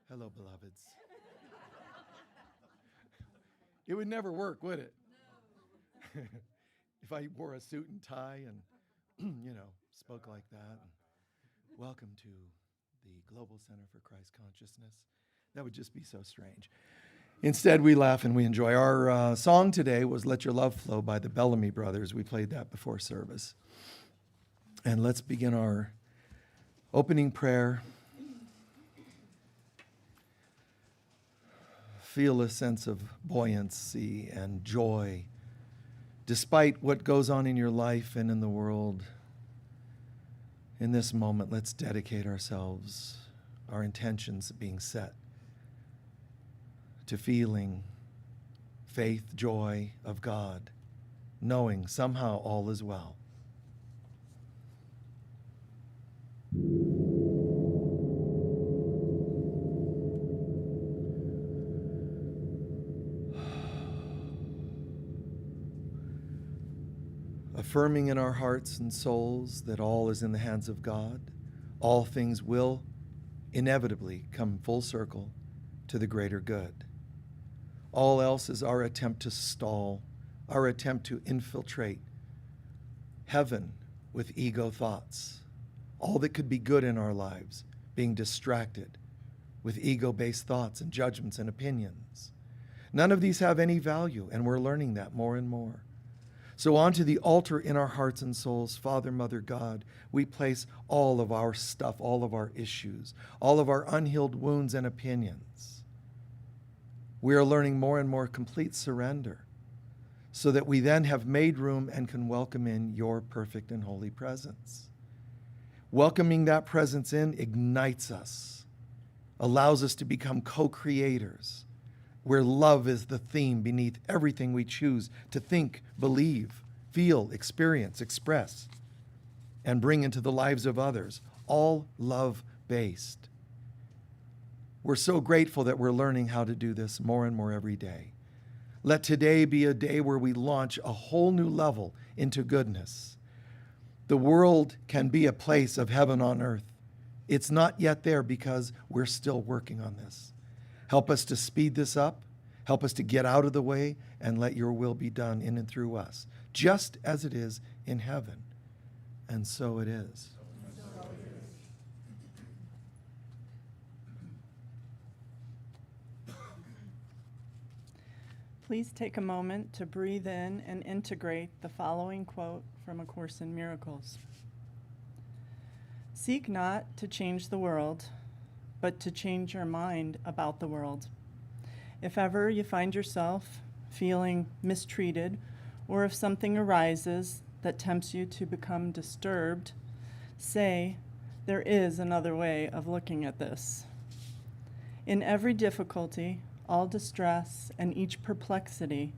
Hello, beloveds. It would never work, would it? If I wore a suit and tie and, spoke like that. Welcome to the Global Center for Christ Consciousness. That would just be so strange. Instead, we laugh and we enjoy. Our song today was Let Your Love Flow by the Bellamy Brothers. We played that before service. And let's begin our opening prayer. Feel a sense of buoyancy and joy despite what goes on in your life and in the world. In this moment, let's dedicate ourselves, our intentions being set, to feeling faith, joy of God, knowing somehow all is well. Affirming in our hearts and souls that all is in the hands of God, all things will inevitably come full circle to the greater good. All else is our attempt to stall, our attempt to infiltrate heaven with ego thoughts. All that could be good in our lives being distracted with ego-based thoughts and judgments and opinions. None of these have any value, and we're learning that more and more. So onto the altar in our hearts and souls, Father, Mother, God, we place all of our stuff, all of our issues, all of our unhealed wounds and opinions. We are learning more and more complete surrender so that we then have made room and can welcome in your perfect and holy presence. Welcoming that presence in ignites us, allows us to become co-creators, where love is the theme beneath everything we choose to think, believe, feel, experience, express, and bring into the lives of others, all love-based. We're so grateful that we're learning how to do this more and more every day. Let today be a day where we launch a whole new level into goodness. The world can be a place of heaven on earth. It's not yet there because we're still working on this. Help us to speed this up. Help us to get out of the way and let your will be done in and through us, just as it is in heaven. And so it is. Please take a moment to breathe in and integrate the following quote from A Course in Miracles. Seek not to change the world, but to change your mind about the world. If ever you find yourself feeling mistreated, or if something arises that tempts you to become disturbed, say, there is another way of looking at this. In every difficulty, all distress, and each perplexity,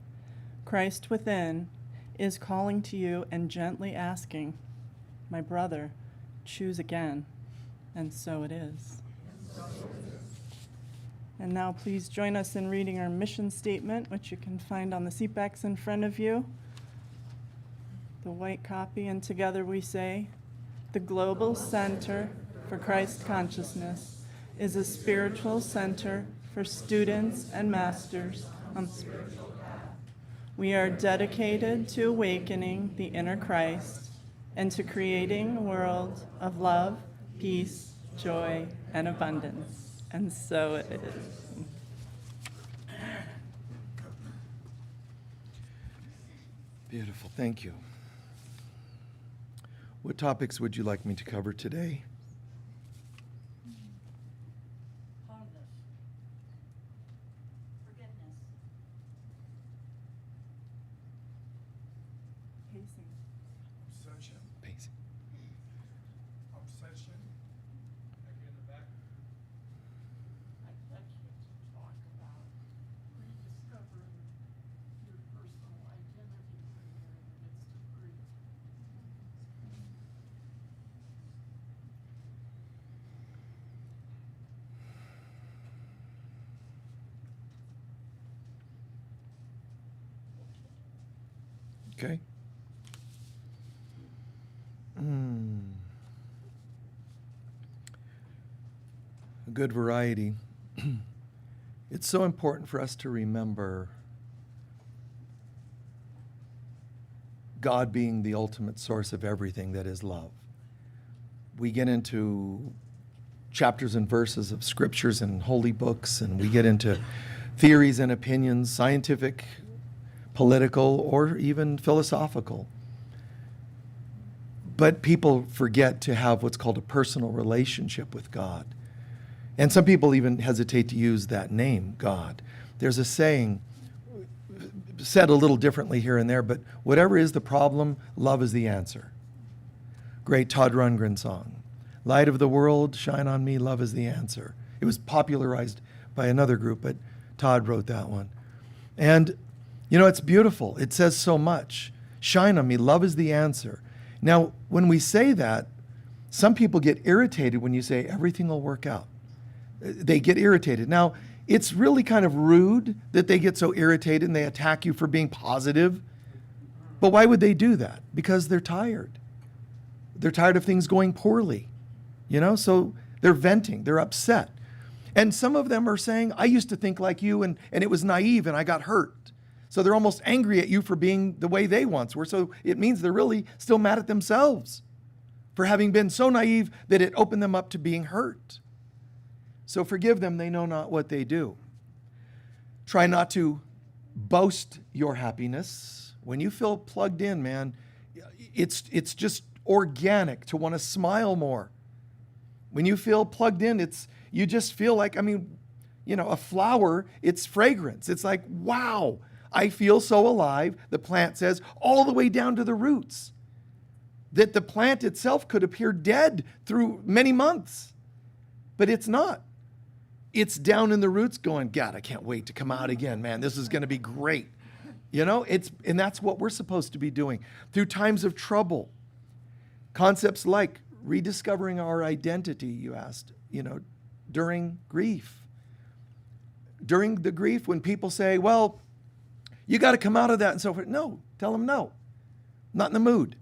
Christ within is calling to you and gently asking, my brother, choose again. And so it is. And now please join us in reading our mission statement, which you can find on the seatbacks in front of you. The white copy, and together we say, the Global Center for Christ Consciousness is a spiritual center for students and masters on the spiritual path. We are dedicated to awakening the inner Christ and to creating a world of love, peace, joy, and abundance. And so it is. Beautiful. Thank you. What topics would you like me to cover today? Calmness, forgiveness, Pacing. Obsession. Pacing. Obsession. Back in the back. I'd like you to talk about rediscovering your personal identity when you're in the midst of grief. Okay. A good variety It's so important for us to remember God being the ultimate source of everything that is love. We get into chapters and verses of scriptures and holy books, and we get into theories and opinions, scientific, political, or even philosophical. But people forget to have what's called a personal relationship with God. And some people even hesitate to use that name, God. There's a saying, said a little differently here and there, but whatever is the problem, love is the answer. Great Todd Rundgren song. Light of the world, shine on me, love is the answer. It was popularized by another group, but Todd wrote that one. And, you know, it's beautiful. It says so much. Shine on me, love is the answer. Now, when we say that, some people get irritated when you say everything will work out. They get irritated. Now, it's really kind of rude that they get so irritated and they attack you for being positive. But why would they do that? Because they're tired. They're tired of things going poorly, you know? So they're venting, they're upset. And some of them are saying, I used to think like you and it was naive and I got hurt. So they're almost angry at you for being the way they once were. So it means they're really still mad at themselves for having been so naive that it opened them up to being hurt. So forgive them, they know not what they do. Try not to boast your happiness. When you feel plugged in, man, it's just organic to want to smile more. When you feel plugged in, you just feel like, a flower, it's fragrance. It's like, wow, I feel so alive, the plant says, all the way down to the roots. That the plant itself could appear dead through many months, but it's not. It's down in the roots going, God, I can't wait to come out again, man. This is going to be great. You know, and that's what we're supposed to be doing. Through times of trouble, concepts like rediscovering our identity, you asked, during grief. During the grief, when people say, well, you got to come out of that and so forth. No, tell them no. Not in the mood.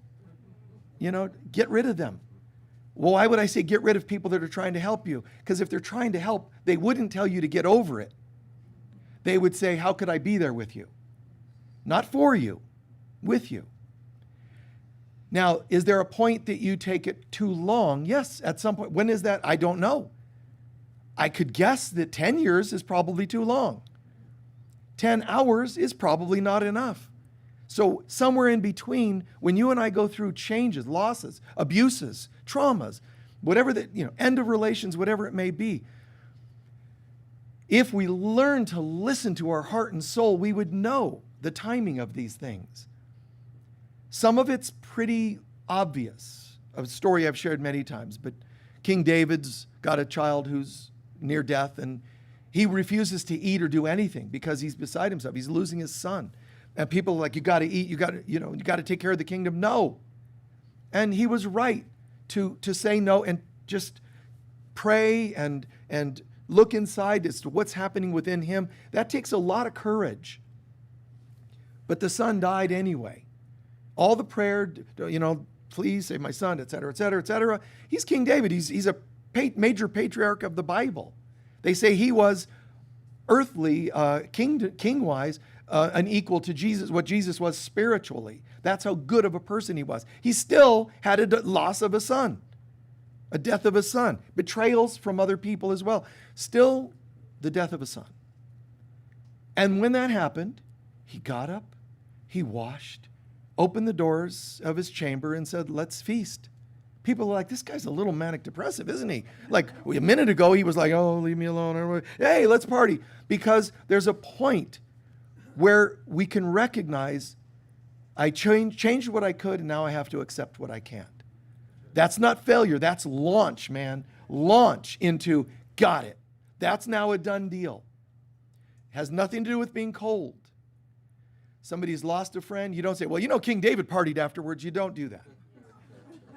Get rid of them. Well, why would I say get rid of people that are trying to help you? Because if they're trying to help, they wouldn't tell you to get over it. They would say, how could I be there with you? Not for you, with you. Now, is there a point that you take it too long? Yes, at some point. When is that? I don't know. I could guess that 10 years is probably too long. 10 hours is probably not enough. So somewhere in between, when you and I go through changes, losses, abuses, traumas, whatever end of relations, whatever it may be, if we learn to listen to our heart and soul, we would know the timing of these things. Some of it's pretty obvious, a story I've shared many times, but King David's got a child who's near death, and he refuses to eat or do anything because he's beside himself. He's losing his son. And people are like, you got to eat, you got to take care of the kingdom. No. And he was right to say no and just pray and look inside as to what's happening within him. That takes a lot of courage. But the son died anyway. All the prayer, please save my son, et cetera, et cetera, et cetera. He's King David. He's a major patriarch of the Bible. They say he was earthly, king-wise, an equal to Jesus, what Jesus was spiritually. That's how good of a person he was. He still had a loss of a son, a death of a son, betrayals from other people as well. Still, the death of a son. And when that happened, he got up, he washed, opened the doors of his chamber and said, let's feast. People are like, this guy's a little manic depressive, isn't he? Like a minute ago, he was like, oh, leave me alone. Hey, let's party. Because there's a point where we can recognize I changed what I could and now I have to accept what I can't. That's not failure. That's launch, man. Launch into got it. That's now a done deal. Has nothing to do with being cold. Somebody's lost a friend. You don't say, well, King David partied afterwards. You don't do that.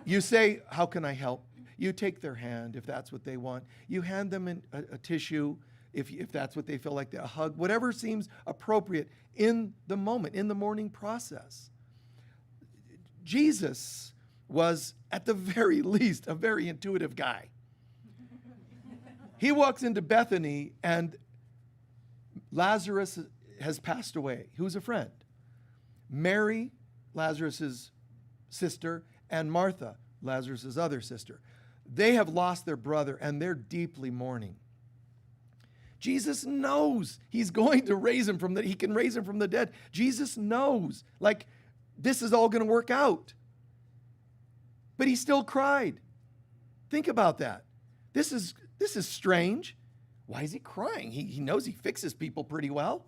You say, how can I help? You take their hand if that's what they want. You hand them a tissue if that's what they feel like, a hug, whatever seems appropriate in the moment, in the mourning process. Jesus was, at the very least, a very intuitive guy. He walks into Bethany, and Lazarus has passed away. Who's a friend? Mary, Lazarus' sister, and Martha, Lazarus' other sister. They have lost their brother, and they're deeply mourning. Jesus knows he's going to raise him from the, he can raise him from the dead. Jesus knows, like, this is all going to work out. But he still cried. Think about that. This is strange. Why is he crying? He knows he fixes people pretty well.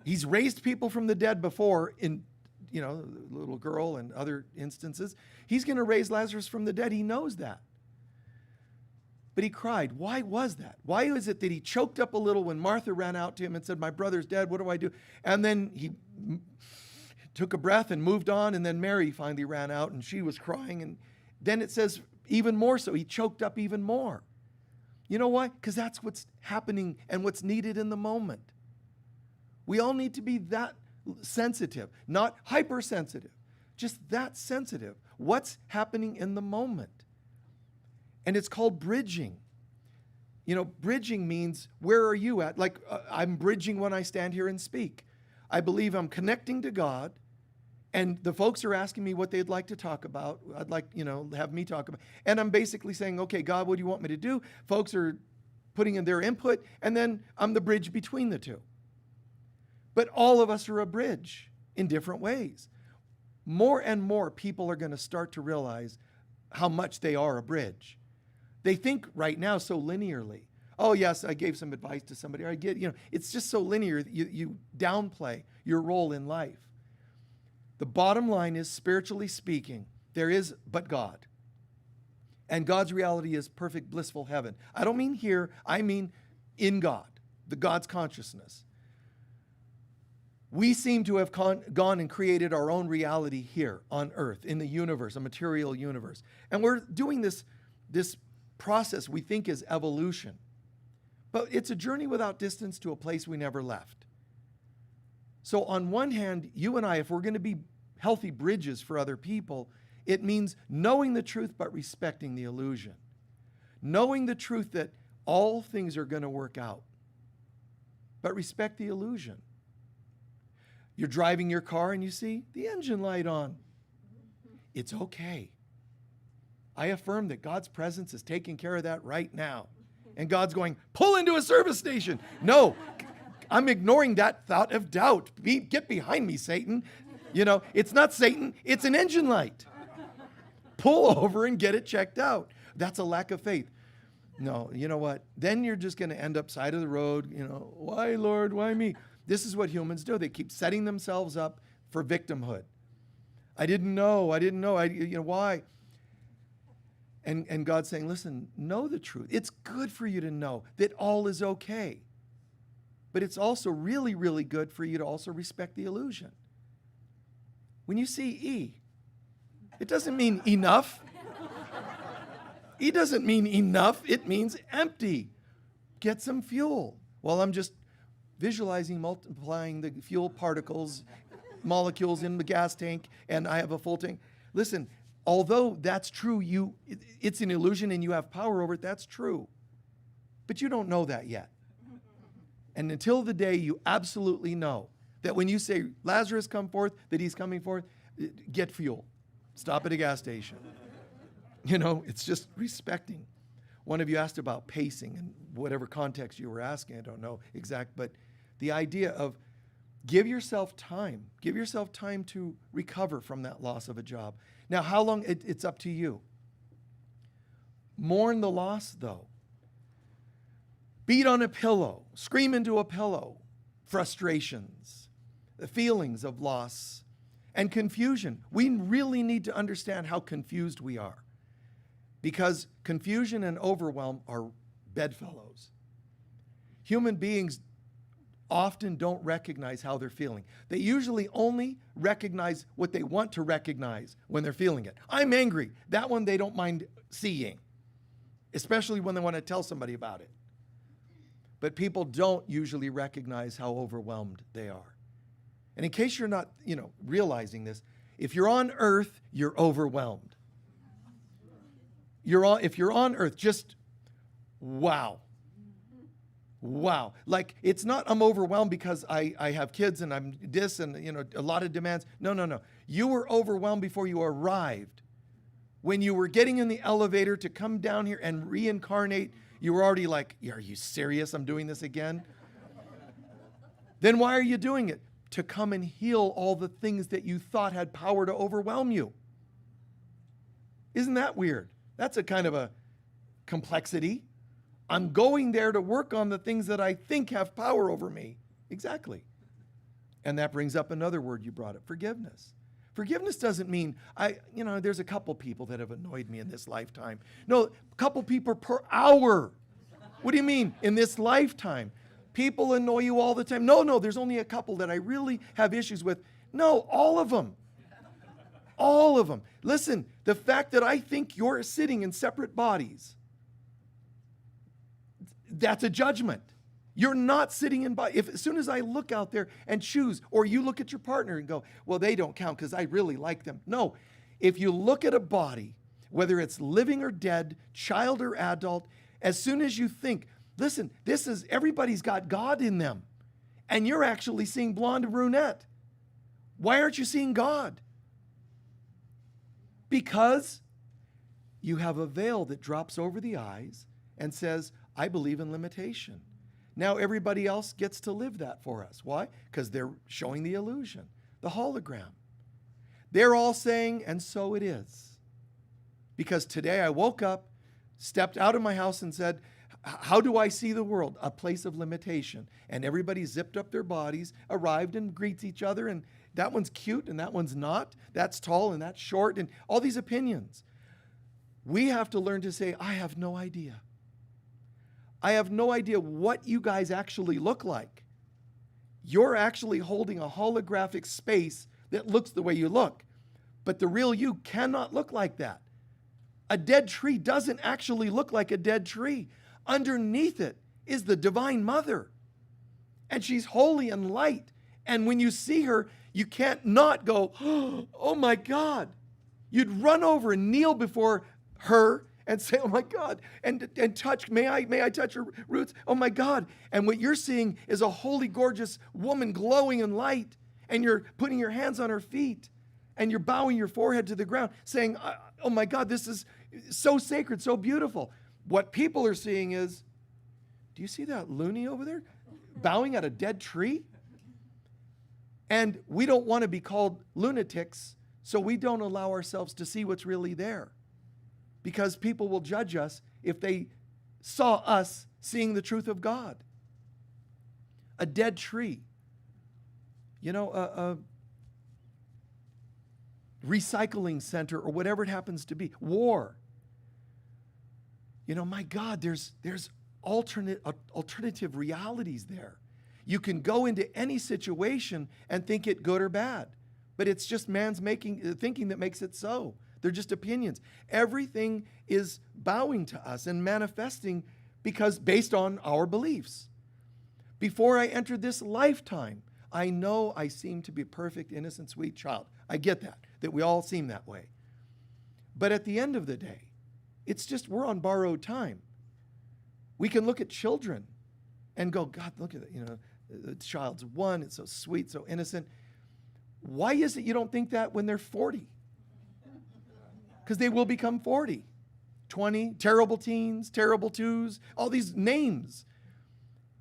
He's raised people from the dead before in, the little girl and other instances. He's going to raise Lazarus from the dead. He knows that. But he cried. Why was that? Why is it that he choked up a little when Martha ran out to him and said, my brother's dead, what do I do? And then he took a breath and moved on, and then Mary finally ran out, and she was crying. And then it says even more so, he choked up even more. You know why? Because that's what's happening and what's needed in the moment. We all need to be that sensitive, not hypersensitive, just that sensitive. What's happening in the moment? And it's called bridging. Bridging means, where are you at? Like, I'm bridging when I stand here and speak. I believe I'm connecting to God, and the folks are asking me what they'd like to talk about. I'd like, have me talk about. And I'm basically saying, okay, God, what do you want me to do? Folks are putting in their input, and then I'm the bridge between the two. But all of us are a bridge in different ways. More and more people are going to start to realize how much they are a bridge. They think right now so linearly. Oh, yes, I gave some advice to somebody. Or I get, it's just so linear. You downplay your role in life. The bottom line is, spiritually speaking, there is but God. And God's reality is perfect, blissful heaven. I don't mean here, I mean in God, the God's consciousness. We seem to have gone and created our own reality here on earth, in the universe, a material universe. And we're doing this process we think is evolution. But it's a journey without distance to a place we never left. So on one hand, you and I, if we're going to be healthy bridges for other people, it means knowing the truth but respecting the illusion. Knowing the truth that all things are going to work out, but respect the illusion. You're driving your car and you see the engine light on. It's okay. I affirm that God's presence is taking care of that right now. And God's going, pull into a service station. No, I'm ignoring that thought of doubt. Get behind me, Satan. It's not Satan, it's an engine light. Pull over and get it checked out. That's a lack of faith. No, you know what? Then you're just going to end up side of the road. Why, Lord? Why me? This is what humans do. They keep setting themselves up for victimhood. I didn't know. Why? And God's saying, listen, know the truth. It's good for you to know that all is okay. But it's also really, really good for you to also respect the illusion. When you see E, it doesn't mean enough. E doesn't mean enough. It means empty. Get some fuel. Well, I'm just visualizing multiplying the fuel particles, molecules in the gas tank, and I have a full tank. Listen, although that's true, it's an illusion and you have power over it, that's true. But you don't know that yet. And until the day you absolutely know that when you say, Lazarus come forth, that he's coming forth, get fuel. Stop at a gas station. It's just respecting. One of you asked about pacing, and whatever context you were asking, I don't know exact, but the idea of give yourself time. Give yourself time to recover from that loss of a job. Now, how long? It's up to you. Mourn the loss, though. Beat on a pillow. Scream into a pillow. Frustrations, the feelings of loss, and confusion. We really need to understand how confused we are, because confusion and overwhelm are bedfellows. Human beings often don't recognize how they're feeling. They usually only recognize what they want to recognize when they're feeling it. I'm angry. That one they don't mind seeing, especially when they want to tell somebody about it. But people don't usually recognize how overwhelmed they are. And in case you're not, realizing this, if you're on earth, you're overwhelmed. If you're on earth, just Wow. Wow. Like, it's not I'm overwhelmed because I have kids and I'm this and, a lot of demands. No. You were overwhelmed before you arrived. When you were getting in the elevator to come down here and reincarnate, you were already like, are you serious? I'm doing this again? Then why are you doing it? To come and heal all the things that you thought had power to overwhelm you. Isn't that weird? That's a kind of a complexity. I'm going there to work on the things that I think have power over me. Exactly. And that brings up another word you brought up, forgiveness. Forgiveness doesn't mean, there's a couple people that have annoyed me in this lifetime. No, a couple people per hour. What do you mean? In this lifetime. People annoy you all the time. No, there's only a couple that I really have issues with. No, all of them. All of them. Listen, the fact that I think you're sitting in separate bodies, that's a judgment. You're not sitting in body. As soon as I look out there and choose, or you look at your partner and go, well, they don't count because I really like them. No, if you look at a body, whether it's living or dead, child or adult, as soon as you think, listen, everybody's got God in them, and you're actually seeing blonde and brunette. Why aren't you seeing God? Because you have a veil that drops over the eyes and says, I believe in limitation. Now everybody else gets to live that for us. Why? Because they're showing the illusion, the hologram. They're all saying, and so it is. Because today I woke up, stepped out of my house and said, how do I see the world? A place of limitation. And everybody zipped up their bodies, arrived and greets each other, and that one's cute and that one's not. That's tall and that's short, and all these opinions. We have to learn to say, I have no idea. I have no idea what you guys actually look like. You're actually holding a holographic space that looks the way you look. But the real you cannot look like that. A dead tree doesn't actually look like a dead tree. Underneath it is the Divine Mother. And she's holy and light. And when you see her, you can't not go, oh my God. You'd run over and kneel before her and say, oh my God, and touch, may I touch her roots? Oh my God. And what you're seeing is a holy, gorgeous woman glowing in light, and you're putting your hands on her feet, and you're bowing your forehead to the ground, saying, oh my God, this is so sacred, so beautiful. What people are seeing is, do you see that loony over there bowing at a dead tree? And we don't want to be called lunatics, so we don't allow ourselves to see what's really there. Because people will judge us if they saw us seeing the truth of God. A dead tree. A recycling center or whatever it happens to be. War. My God, there's alternative realities there. You can go into any situation and think it good or bad. But it's just man's thinking that makes it so. They're just opinions. Everything is bowing to us and manifesting based on our beliefs. Before I entered this lifetime, I know I seem to be a perfect, innocent, sweet child. I get that we all seem that way. But at the end of the day, it's just we're on borrowed time. We can look at children and go, God, look at it. The child's one, it's so sweet, so innocent. Why is it you don't think that when they're 40? Because they will become 40, 20, terrible teens, terrible twos, all these names.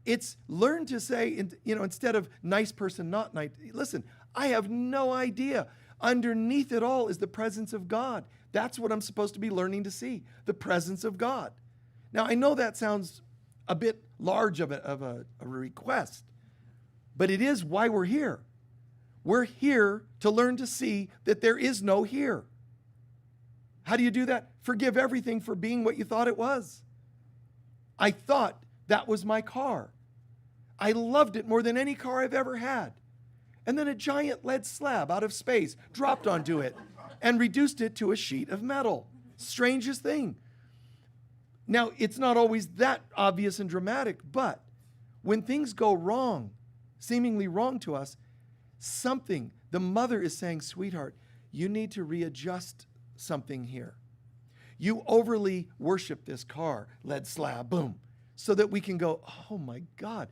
It's learn to say, instead of nice person, not nice. Listen, I have no idea. Underneath it all is the presence of God. That's what I'm supposed to be learning to see, the presence of God. Now, I know that sounds a bit large of a request, but it is why we're here. We're here to learn to see that there is no here. How do you do that? Forgive everything for being what you thought it was. I thought that was my car. I loved it more than any car I've ever had. And then a giant lead slab out of space dropped onto it and reduced it to a sheet of metal. Strangest thing. Now, it's not always that obvious and dramatic, but when things go wrong, seemingly wrong to us, the mother is saying, sweetheart, you need to readjust something here. You overly worship this car, lead slab, boom, so that we can go, oh my God,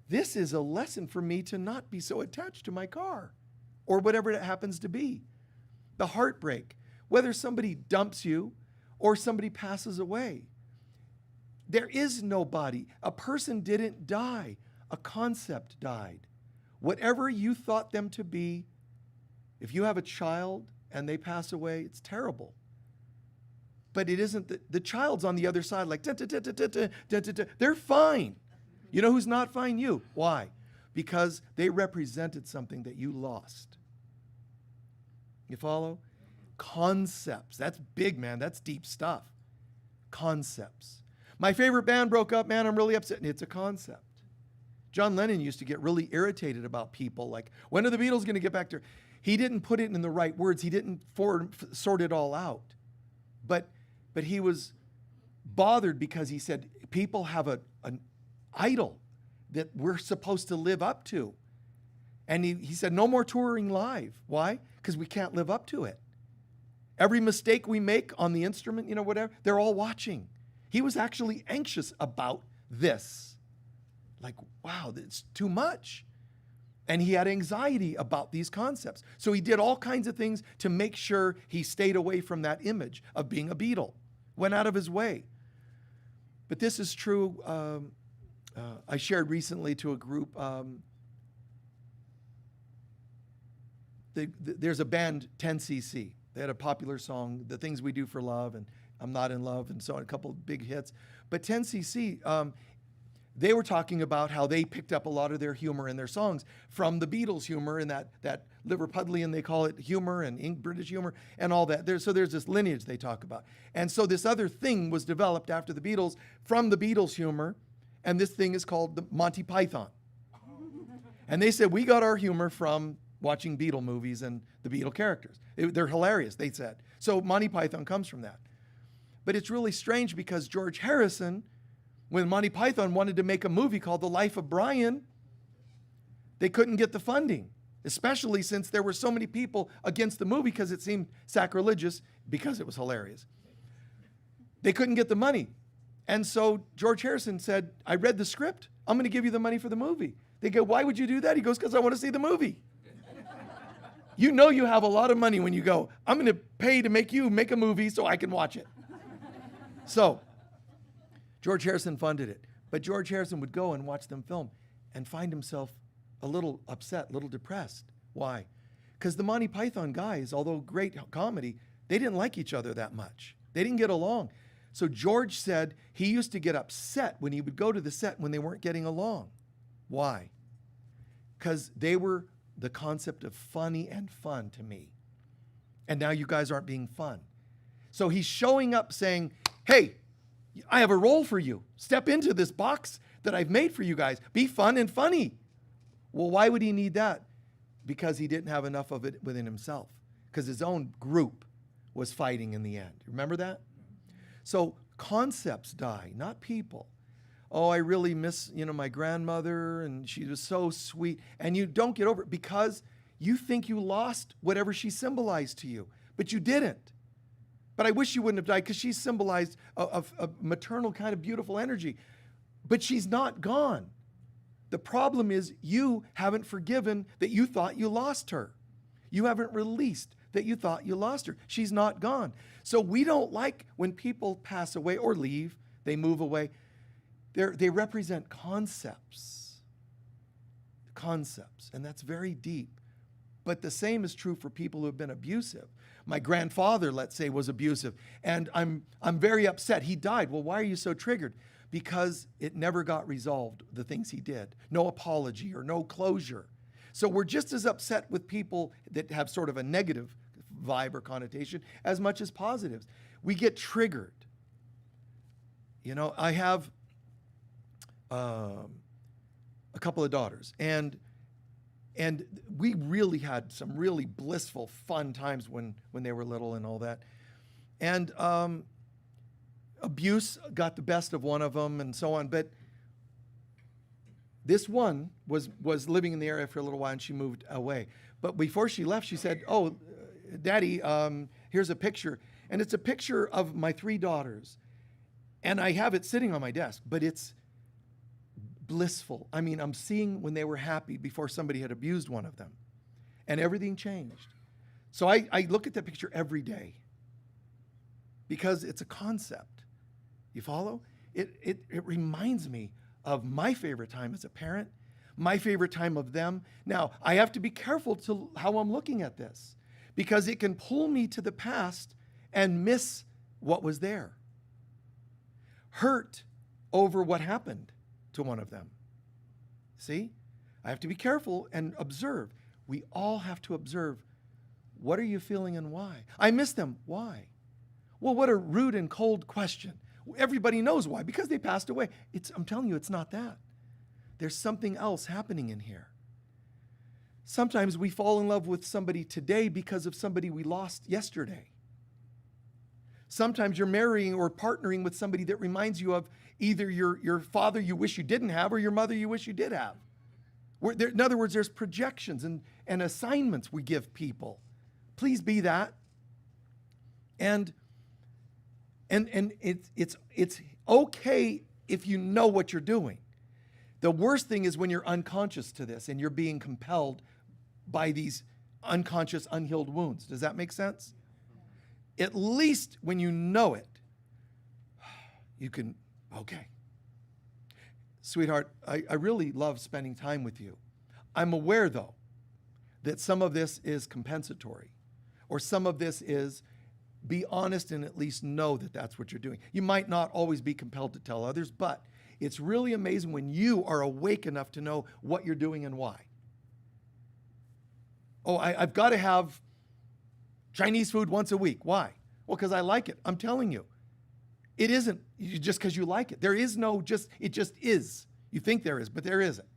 this is a lesson for me to not be so attached to my car or whatever it happens to be. The heartbreak, whether somebody dumps you or somebody passes away. There is nobody. A person didn't die. A concept died. Whatever you thought them to be, if you have a child and they pass away, it's terrible. But it isn't the child's on the other side, like, they're fine. You know who's not fine? You. Why? Because they represented something that you lost. You follow? Concepts. That's big, man. That's deep stuff. Concepts. My favorite band broke up, man. I'm really upset. It's a concept. John Lennon used to get really irritated about people, like, when are the Beatles going to get back to... He didn't put it in the right words. He didn't sort it all out. But he was bothered because he said, people have an idol that we're supposed to live up to. And he said, no more touring live. Why? Because we can't live up to it. Every mistake we make on the instrument, you know, whatever, they're all watching. He was actually anxious about this. Like, wow, it's too much. And he had anxiety about these concepts. So he did all kinds of things to make sure he stayed away from that image of being a Beatle. Went out of his way. But this is true. I shared recently to a group, there's a band, 10cc. They had a popular song, The Things We Do for Love, and I'm Not in Love, and so on, a couple of big hits. But 10cc, they were talking about how they picked up a lot of their humor in their songs from the Beatles' humor and that Liverpudlian, they call it, humor and British humor and all that. So there's this lineage they talk about. And so this other thing was developed after the Beatles from the Beatles' humor, and this thing is called the Monty Python. And they said, we got our humor from watching Beatle movies and the Beatle characters. They're hilarious, they said. So Monty Python comes from that. But it's really strange because George Harrison, when Monty Python wanted to make a movie called The Life of Brian, they couldn't get the funding, especially since there were so many people against the movie because it seemed sacrilegious because it was hilarious. They couldn't get the money. And so George Harrison said, I read the script. I'm going to give you the money for the movie. They go, why would you do that? He goes, because I want to see the movie. You know you have a lot of money when you go, I'm going to pay to make you make a movie so I can watch it. So George Harrison funded it. But George Harrison would go and watch them film and find himself a little upset, a little depressed. Why? Because the Monty Python guys, although great comedy, they didn't like each other that much. They didn't get along. So George said he used to get upset when he would go to the set when they weren't getting along. Why? Because they were the concept of funny and fun to me. And now you guys aren't being fun. So he's showing up saying, hey, I have a role for you. Step into this box that I've made for you guys. Be fun and funny. Well, why would he need that? Because he didn't have enough of it within himself. Because his own group was fighting in the end. Remember that? So concepts die, not people. Oh, I really miss, my grandmother, and she was so sweet. And you don't get over it because you think you lost whatever she symbolized to you, but you didn't. But I wish you wouldn't have died because she symbolized a maternal kind of beautiful energy. But she's not gone. The problem is you haven't forgiven that you thought you lost her. You haven't released that you thought you lost her. She's not gone. So we don't like when people pass away or leave, they move away. They represent concepts. Concepts. And that's very deep. But the same is true for people who have been abusive. My grandfather, let's say, was abusive. And I'm very upset. He died. Well, why are you so triggered? Because it never got resolved, the things he did. No apology or no closure. So we're just as upset with people that have sort of a negative vibe or connotation as much as positives. We get triggered. I have a couple of daughters, and we really had some really blissful, fun times when they were little and all that. And abuse got the best of one of them and so on. But this one was living in the area for a little while, and she moved away. But before she left, she said, oh, Daddy, here's a picture. And it's a picture of my 3 daughters. And I have it sitting on my desk, but it's blissful. I mean, I'm seeing when they were happy before somebody had abused one of them. And everything changed. So I look at that picture every day because it's a concept. You follow? It reminds me of my favorite time as a parent, my favorite time of them. Now, I have to be careful to how I'm looking at this because it can pull me to the past and miss what was there. Hurt over what happened to one of them. See? I have to be careful and observe. We all have to observe, what are you feeling and why? I miss them. Why? Well, what a rude and cold question. Everybody knows why, because they passed away. I'm telling you, it's not that. There's something else happening in here. Sometimes we fall in love with somebody today because of somebody we lost yesterday. Sometimes you're marrying or partnering with somebody that reminds you of either your father you wish you didn't have or your mother you wish you did have. In other words, there's projections and assignments we give people. Please be that. And it's okay if you know what you're doing. The worst thing is when you're unconscious to this and you're being compelled by these unconscious, unhealed wounds. Does that make sense? At least when you know it, you can, okay. Sweetheart, I really love spending time with you. I'm aware, though, that some of this is compensatory, or some of this is be honest and at least know that that's what you're doing. You might not always be compelled to tell others, but it's really amazing when you are awake enough to know what you're doing and why. Oh, I've got to have Chinese food once a week. Why? Well, because I like it. I'm telling you. It isn't just because you like it. There is no it just is. You think there is, but there isn't.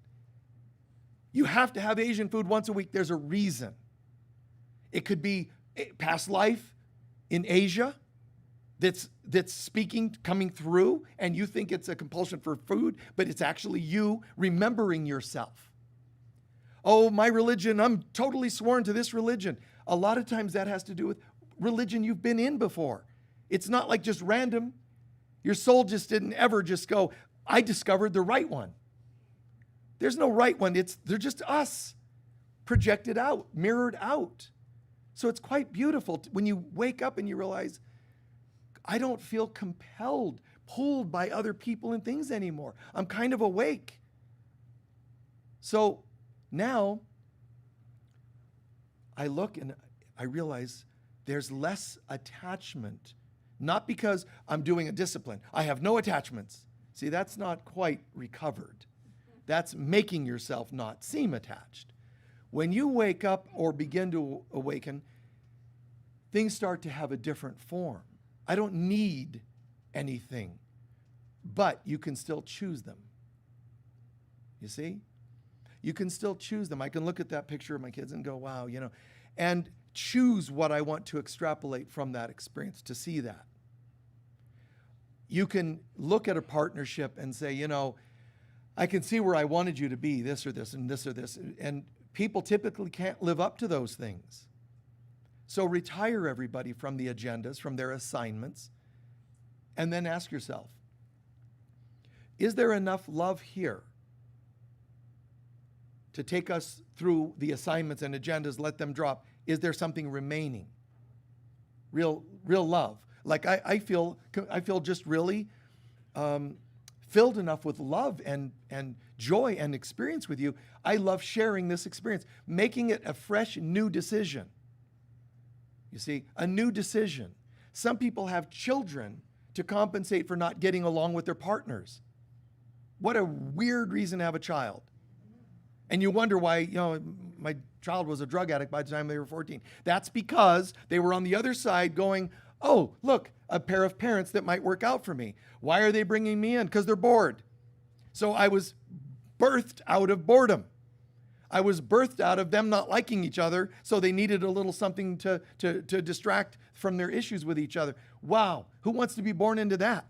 You have to have Asian food once a week. There's a reason. It could be past life in Asia that's speaking, coming through, and you think it's a compulsion for food, but it's actually you remembering yourself. Oh, my religion, I'm totally sworn to this religion. A lot of times that has to do with religion you've been in before. It's not like just random. Your soul just didn't ever just go, I discovered the right one. There's no right one. They're just us, projected out, mirrored out. So it's quite beautiful when you wake up and you realize, I don't feel compelled, pulled by other people and things anymore. I'm kind of awake. So now I look and I realize there's less attachment, not because I'm doing a discipline. I have no attachments. See, that's not quite recovered. That's making yourself not seem attached. When you wake up or begin to awaken, things start to have a different form. I don't need anything, but you can still choose them. You see? You can still choose them. I can look at that picture of my kids and go, wow, and choose what I want to extrapolate from that experience to see that. You can look at a partnership and say, I can see where I wanted you to be, this or this and this or this. And people typically can't live up to those things. So retire everybody from the agendas, from their assignments, and then ask yourself, is there enough love here to take us through the assignments and agendas, let them drop? Is there something remaining? Real love. Like I feel just really filled enough with love and joy and experience with you. I love sharing this experience, making it a fresh, new decision. You see, a new decision. Some people have children to compensate for not getting along with their partners. What a weird reason to have a child. And you wonder why, my child was a drug addict by the time they were 14. That's because they were on the other side going, oh, look, a pair of parents that might work out for me. Why are they bringing me in? Because they're bored. So I was birthed out of boredom. I was birthed out of them not liking each other, so they needed a little something to distract from their issues with each other. Wow, who wants to be born into that?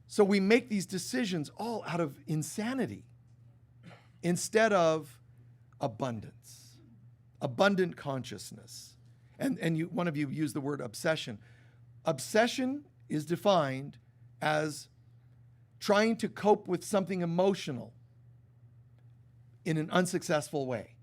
So we make these decisions all out of insanity instead of abundance, abundant consciousness. And one of you used the word obsession. Obsession is defined as trying to cope with something emotional in an unsuccessful way.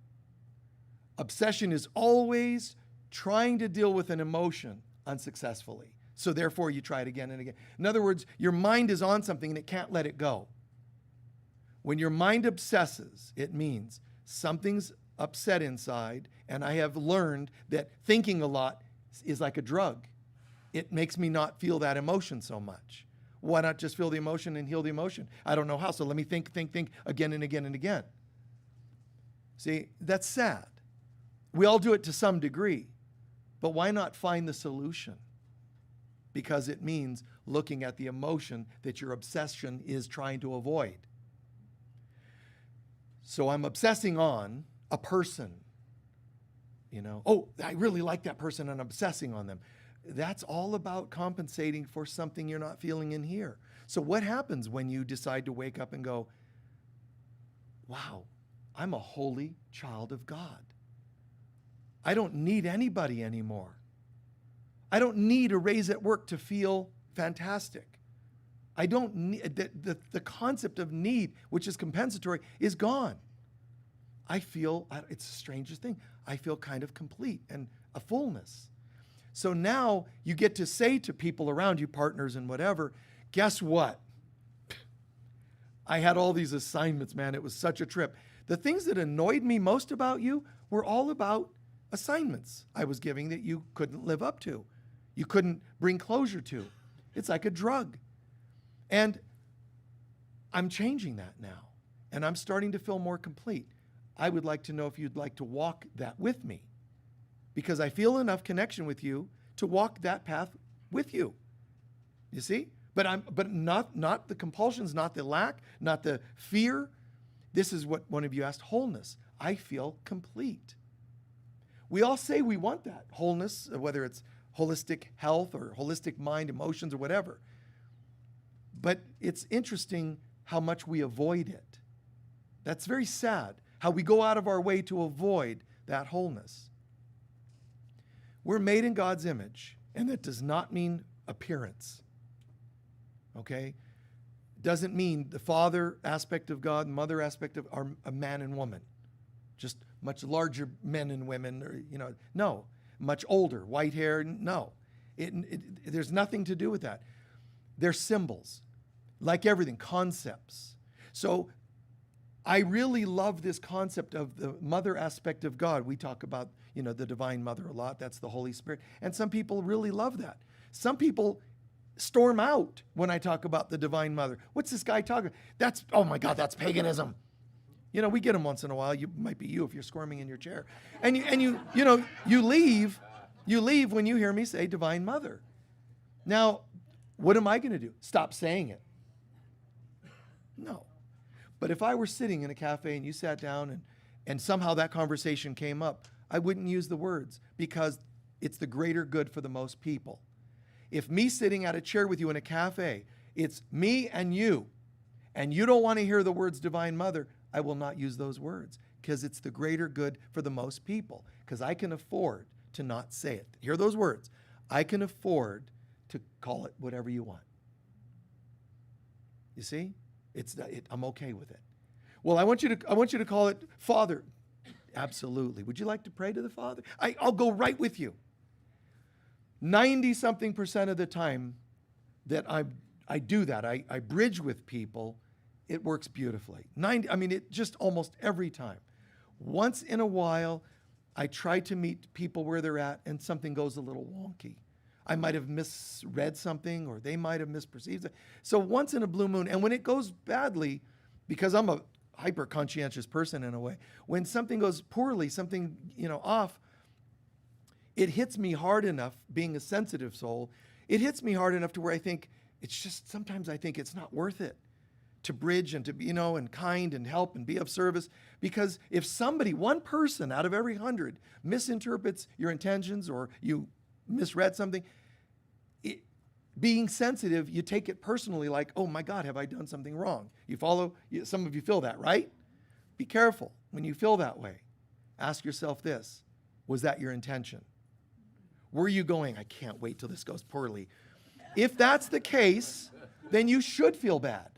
Obsession is always trying to deal with an emotion unsuccessfully. So therefore you try it again and again. In other words, your mind is on something and it can't let it go. When your mind obsesses, it means something's upset inside, and I have learned that thinking a lot is like a drug. It makes me not feel that emotion so much. Why not just feel the emotion and heal the emotion? I don't know how, so let me think again and again and again. See, that's sad. We all do it to some degree, but why not find the solution? Because it means looking at the emotion that your obsession is trying to avoid. So I'm obsessing on a person. Oh, I really like that person and I'm obsessing on them. That's all about compensating for something you're not feeling in here. So what happens when you decide to wake up and go, wow, I'm a holy child of God. I don't need anybody anymore. I don't need a raise at work to feel fantastic. I don't need, the concept of need, which is compensatory, is gone. I feel, it's the strangest thing, I feel kind of complete and a fullness. So now you get to say to people around you, partners and whatever, guess what? I had all these assignments, man. It was such a trip. The things that annoyed me most about you were all about assignments I was giving that you couldn't live up to. You couldn't bring closure to. It's like a drug. And I'm changing that now. And I'm starting to feel more complete. I would like to know if you'd like to walk that with me, because I feel enough connection with you to walk that path with you. You see? But not the compulsions, not the lack, not the fear. This is what one of you asked, wholeness. I feel complete. We all say we want that wholeness, whether it's holistic health or holistic mind, emotions, or whatever. But it's interesting how much we avoid it. That's very sad, how we go out of our way to avoid that wholeness. We're made in God's image, and that does not mean appearance. Okay? Doesn't mean the father aspect of God, mother aspect of are a man and woman. Just much larger men and women, or, no. Much older, white hair, no. There's nothing to do with that. They're symbols, like everything, concepts. So I really love this concept of the mother aspect of God. We talk about, the divine mother a lot. That's the Holy Spirit. And some people really love that. Some people storm out when I talk about the divine mother. What's this guy talking? Oh my God, that's paganism. We get them once in a while. You might be you if you're squirming in your chair. And you leave when you hear me say divine mother. Now, what am I going to do? Stop saying it? No. But if I were sitting in a cafe and you sat down and somehow that conversation came up, I wouldn't use the words, because it's the greater good for the most people. If me sitting at a chair with you in a cafe, it's me and you don't want to hear the words divine mother, I will not use those words, because it's the greater good for the most people, because I can afford to not say it. Hear those words. I can afford to call it whatever you want. You see? I'm okay with it. Well, I want you to call it Father. Absolutely. Would you like to pray to the Father? I'll go right with you. 90-something% of the time that I do that, I bridge with people, it works beautifully. It just almost every time. Once in a while, I try to meet people where they're at and something goes a little wonky. I might have misread something, or they might have misperceived it. So once in a blue moon, and when it goes badly, because I'm a hyper conscientious person in a way, when something goes poorly, something, off, it hits me hard enough, being a sensitive soul, it hits me hard enough to where I think sometimes I think it's not worth it to bridge and to be, and kind and help and be of service. Because if one person out of every 100 misinterprets your intentions, or you misread something, being sensitive, you take it personally, like, oh my God, have I done something wrong? Some of you feel that, right? Be careful when you feel that way. Ask yourself this: was that your intention? Where are you going? I can't wait till this goes poorly. If that's the case, then you should feel bad.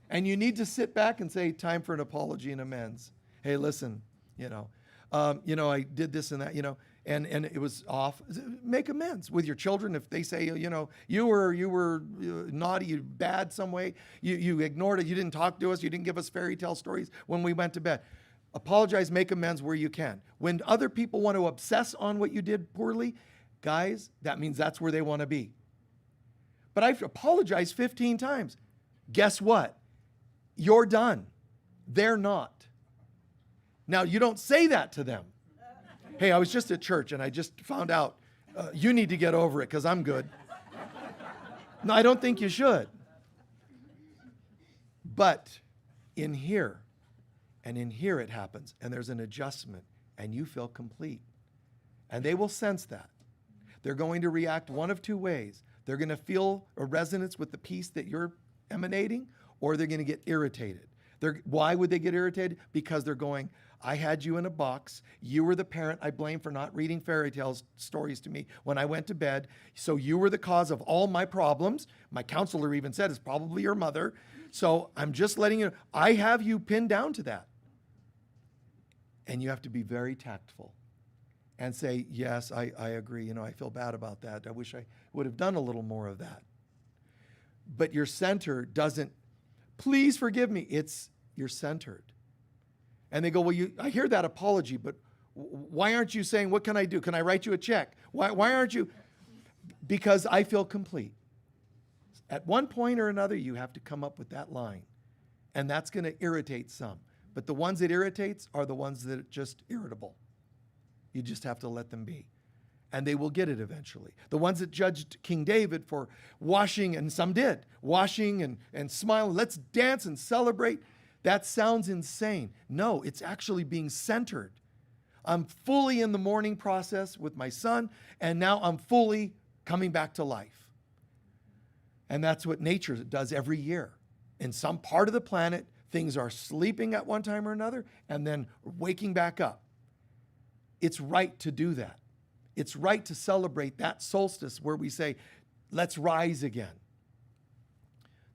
And you need to sit back and say, time for an apology and amends. Hey, listen, I did this and that, and it was off. Make amends with your children. If they say, you were naughty, bad some way, you ignored it, you didn't talk to us, you didn't give us fairy tale stories when we went to bed. Apologize, make amends where you can. When other people want to obsess on what you did poorly, guys, that means that's where they want to be. But I've apologized 15 times. Guess what? You're done. They're not. Now, you don't say that to them. Hey, I was just at church and I just found out you need to get over it because I'm good. No, I don't think you should. But in here, and in here it happens, and there's an adjustment, and you feel complete. And they will sense that. They're going to react one of two ways. They're going to feel a resonance with the peace that you're emanating, or they're going to get irritated. Why would they get irritated? Because they're going, I had you in a box. You were the parent I blame for not reading fairy tales stories to me when I went to bed. So you were the cause of all my problems. My counselor even said it's probably your mother. So I'm just letting you know, I have you pinned down to that. And you have to be very tactful and say, yes, I agree. I feel bad about that. I wish I would have done a little more of that. But your center doesn't, please forgive me. It's you're centered. And they go, well, I hear that apology, but why aren't you saying, what can I do? Can I write you a check? Why aren't you? Because I feel complete. At one point or another, you have to come up with that line. And that's going to irritate some. But the ones it irritates are the ones that are just irritable. You just have to let them be. And they will get it eventually. The ones that judged King David for washing, and some did, washing and smiling, let's dance and celebrate. That sounds insane. No, it's actually being centered. I'm fully in the mourning process with my son, and now I'm fully coming back to life. And that's what nature does every year. In some part of the planet, things are sleeping at one time or another and then waking back up. It's right to do that. It's right to celebrate that solstice where we say, let's rise again.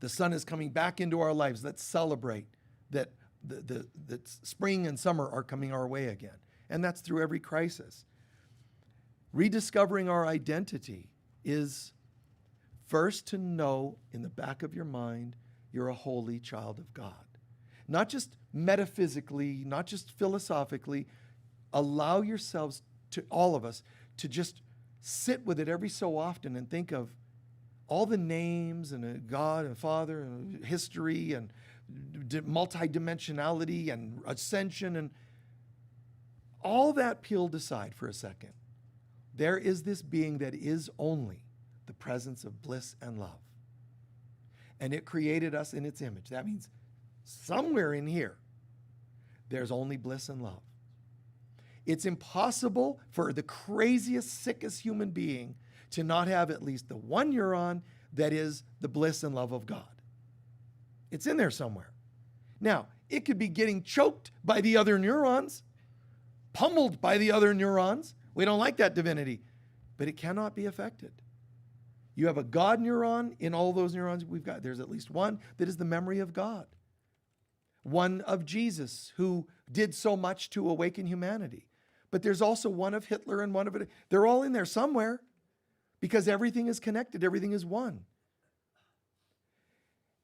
The sun is coming back into our lives. Let's celebrate that the spring and summer are coming our way again. And that's through every crisis. Rediscovering our identity is first to know in the back of your mind you're a holy child of God. Not just metaphysically, not just philosophically. Allow yourselves, to all of us, to just sit with it every so often and think of all the names and a God and Father and history and multidimensionality and ascension and all that peeled aside for a second. There is this being that is only the presence of bliss and love. And it created us in its image. That means somewhere in here, there's only bliss and love. It's impossible for the craziest, sickest human being to not have at least the one neuron that is the bliss and love of God. It's in there somewhere. Now, it could be getting choked by the other neurons, pummeled by the other neurons. We don't like that divinity, but it cannot be affected. You have a God neuron in all those neurons we've got. There's at least one that is the memory of God. One of Jesus, who did so much to awaken humanity. But there's also one of Hitler and one of it. They're all in there somewhere because everything is connected. Everything is one.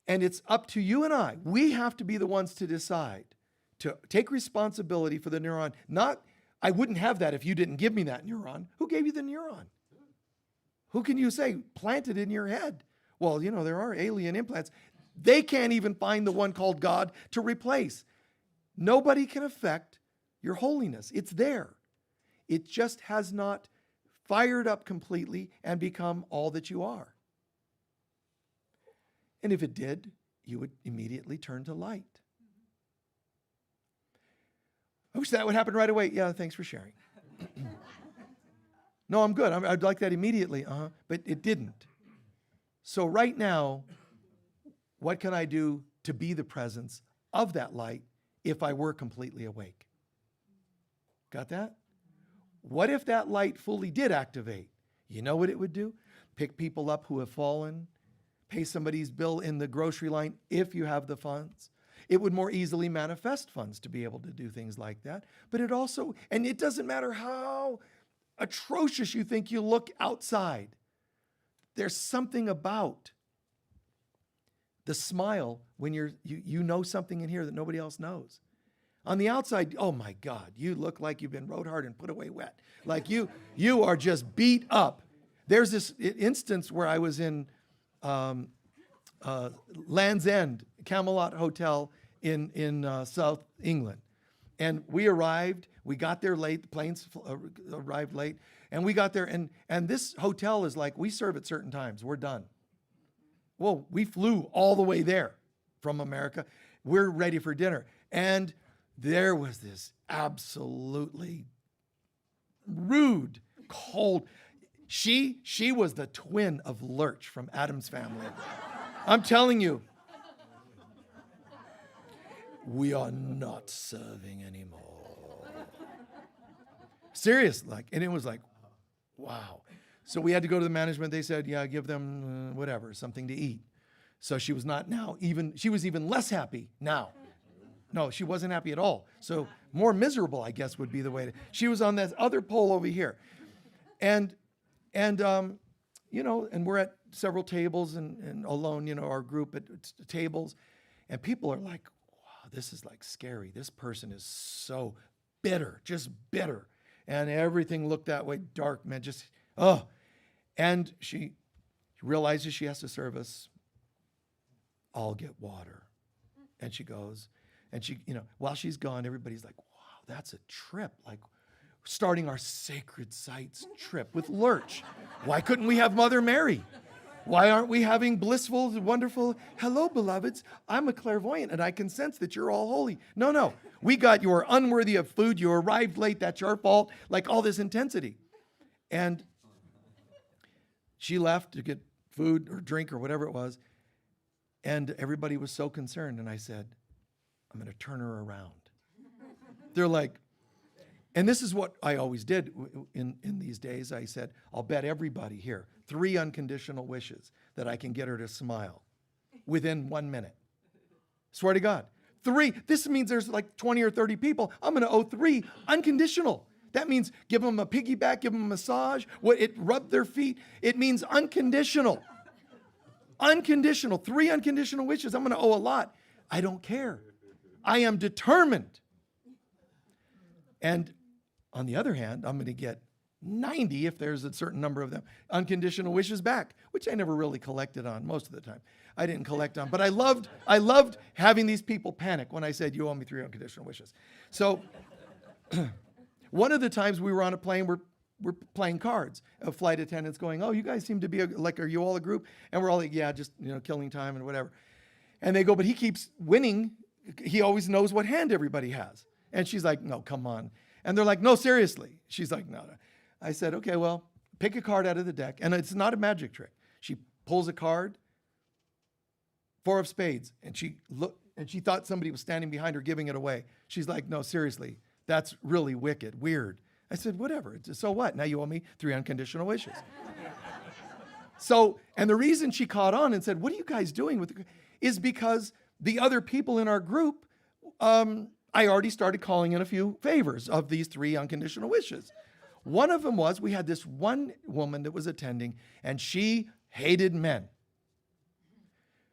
And it's up to you and I. We have to be the ones to decide, to take responsibility for the neuron. Not, I wouldn't have that if you didn't give me that neuron. Who gave you the neuron? Who can you say planted in your head? Well, there are alien implants. They can't even find the one called God to replace. Nobody can affect your holiness. It's there. It just has not fired up completely and become all that you are. And if it did, you would immediately turn to light. I wish that would happen right away. Yeah, thanks for sharing. No, I'm good. I'd like that immediately. But it didn't. So right now, what can I do to be the presence of that light if I were completely awake? Got that? What if that light fully did activate? You know what it would do? Pick people up who have fallen, pay somebody's bill in the grocery line if you have the funds. It would more easily manifest funds to be able to do things like that. But it also, and it doesn't matter how atrocious you think you look outside. There's something about the smile when you know something in here that nobody else knows. On the outside, oh my God, you look like you've been rode hard and put away wet. Like you are just beat up. There's this instance where I was in Land's End, Camelot Hotel in South England. And we arrived, we got there late, the planes arrived late, and we got there, and this hotel is like, we serve at certain times, we're done. Well, we flew all the way there from America. We're ready for dinner. And there was this absolutely rude, cold, she was the twin of Lurch from Addams Family. I'm telling you. We are not serving anymore. Serious, like, and it was like, wow. So we had to go to the management. They said, yeah, give them whatever, something to eat. So she was not now even, she was even less happy now. No, she wasn't happy at all. So more miserable, I guess, would be the way to, she was on that other pole over here. And you know, and we're at several tables and alone, you know, our group at tables, and people are like, this is like scary. This person is so bitter, just bitter. And everything looked that way, dark, man, just, oh. And she realizes she has to serve us. I'll get water. And she goes, and she, you know, while she's gone, everybody's like, wow, that's a trip. Like starting our sacred sites trip with Lurch. Why couldn't we have Mother Mary? Why aren't we having blissful, wonderful, hello, beloveds, I'm a clairvoyant and I can sense that you're all holy. No, we got you are unworthy of food, you arrived late, that's your fault, like all this intensity. And she left to get food or drink or whatever it was, and everybody was so concerned, and I said, I'm going to turn her around. They're like, and this is what I always did in these days. I said, I'll bet everybody here 3 unconditional wishes that I can get her to smile within 1 minute. Swear to God. 3. This means there's like 20 or 30 people. I'm going to owe 3 unconditional. That means give them a piggyback, give them a massage, rub their feet. It means unconditional. Unconditional. 3 unconditional wishes. I'm going to owe a lot. I don't care. I am determined. And on the other hand, I'm going to get 90, if there's a certain number of them, unconditional wishes back, which I never really collected on most of the time. I didn't collect on, but I loved having these people panic when I said, you owe me 3 unconditional wishes. So one of the times we were on a plane, we're playing cards. A flight attendant's going, oh, you guys seem to be are you all a group? And we're all like, yeah, just, you know, killing time and whatever. And they go, but he keeps winning. He always knows what hand everybody has. And she's like, no, come on. And they're like, no, seriously. She's like, no. I said, okay, well, pick a card out of the deck. And it's not a magic trick. She pulls a card, 4 of spades. And she thought somebody was standing behind her giving it away. She's like, no, seriously, that's really wicked, weird. I said, whatever. So what? Now you owe me 3 unconditional wishes. So, and the reason she caught on and said, what are you guys doing with it? Is because the other people in our group, I already started calling in a few favors of these 3 unconditional wishes. One of them was, we had this one woman that was attending, and she hated men.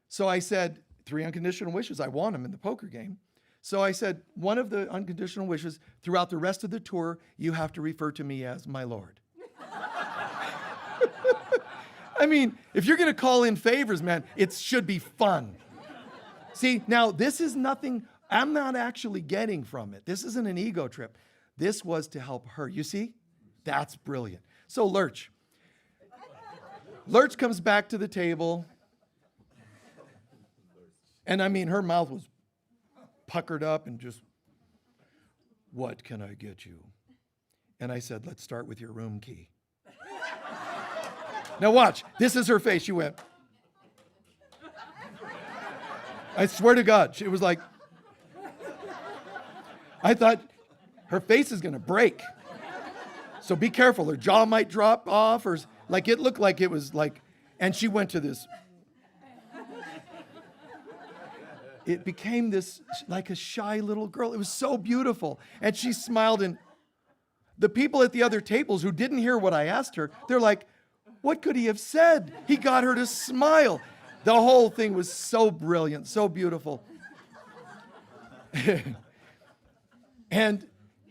So I said, 3 unconditional wishes, I want them in the poker game. So I said, one of the unconditional wishes, throughout the rest of the tour, you have to refer to me as my Lord. I mean, if you're going to call in favors, man, it should be fun. See, now this is nothing I'm not actually getting from it. This isn't an ego trip. This was to help her. You see? That's brilliant. So Lurch comes back to the table. And I mean, her mouth was puckered up and just, what can I get you? And I said, let's start with your room key. Now watch. This is her face. She went. I swear to God. It was like, I thought her face is going to break. So be careful. Her jaw might drop off, or like it looked like it was like, and she went to this. It became this like a shy little girl. It was so beautiful. And she smiled, and the people at the other tables who didn't hear what I asked her, they're like, what could he have said? He got her to smile. The whole thing was so brilliant, so beautiful. and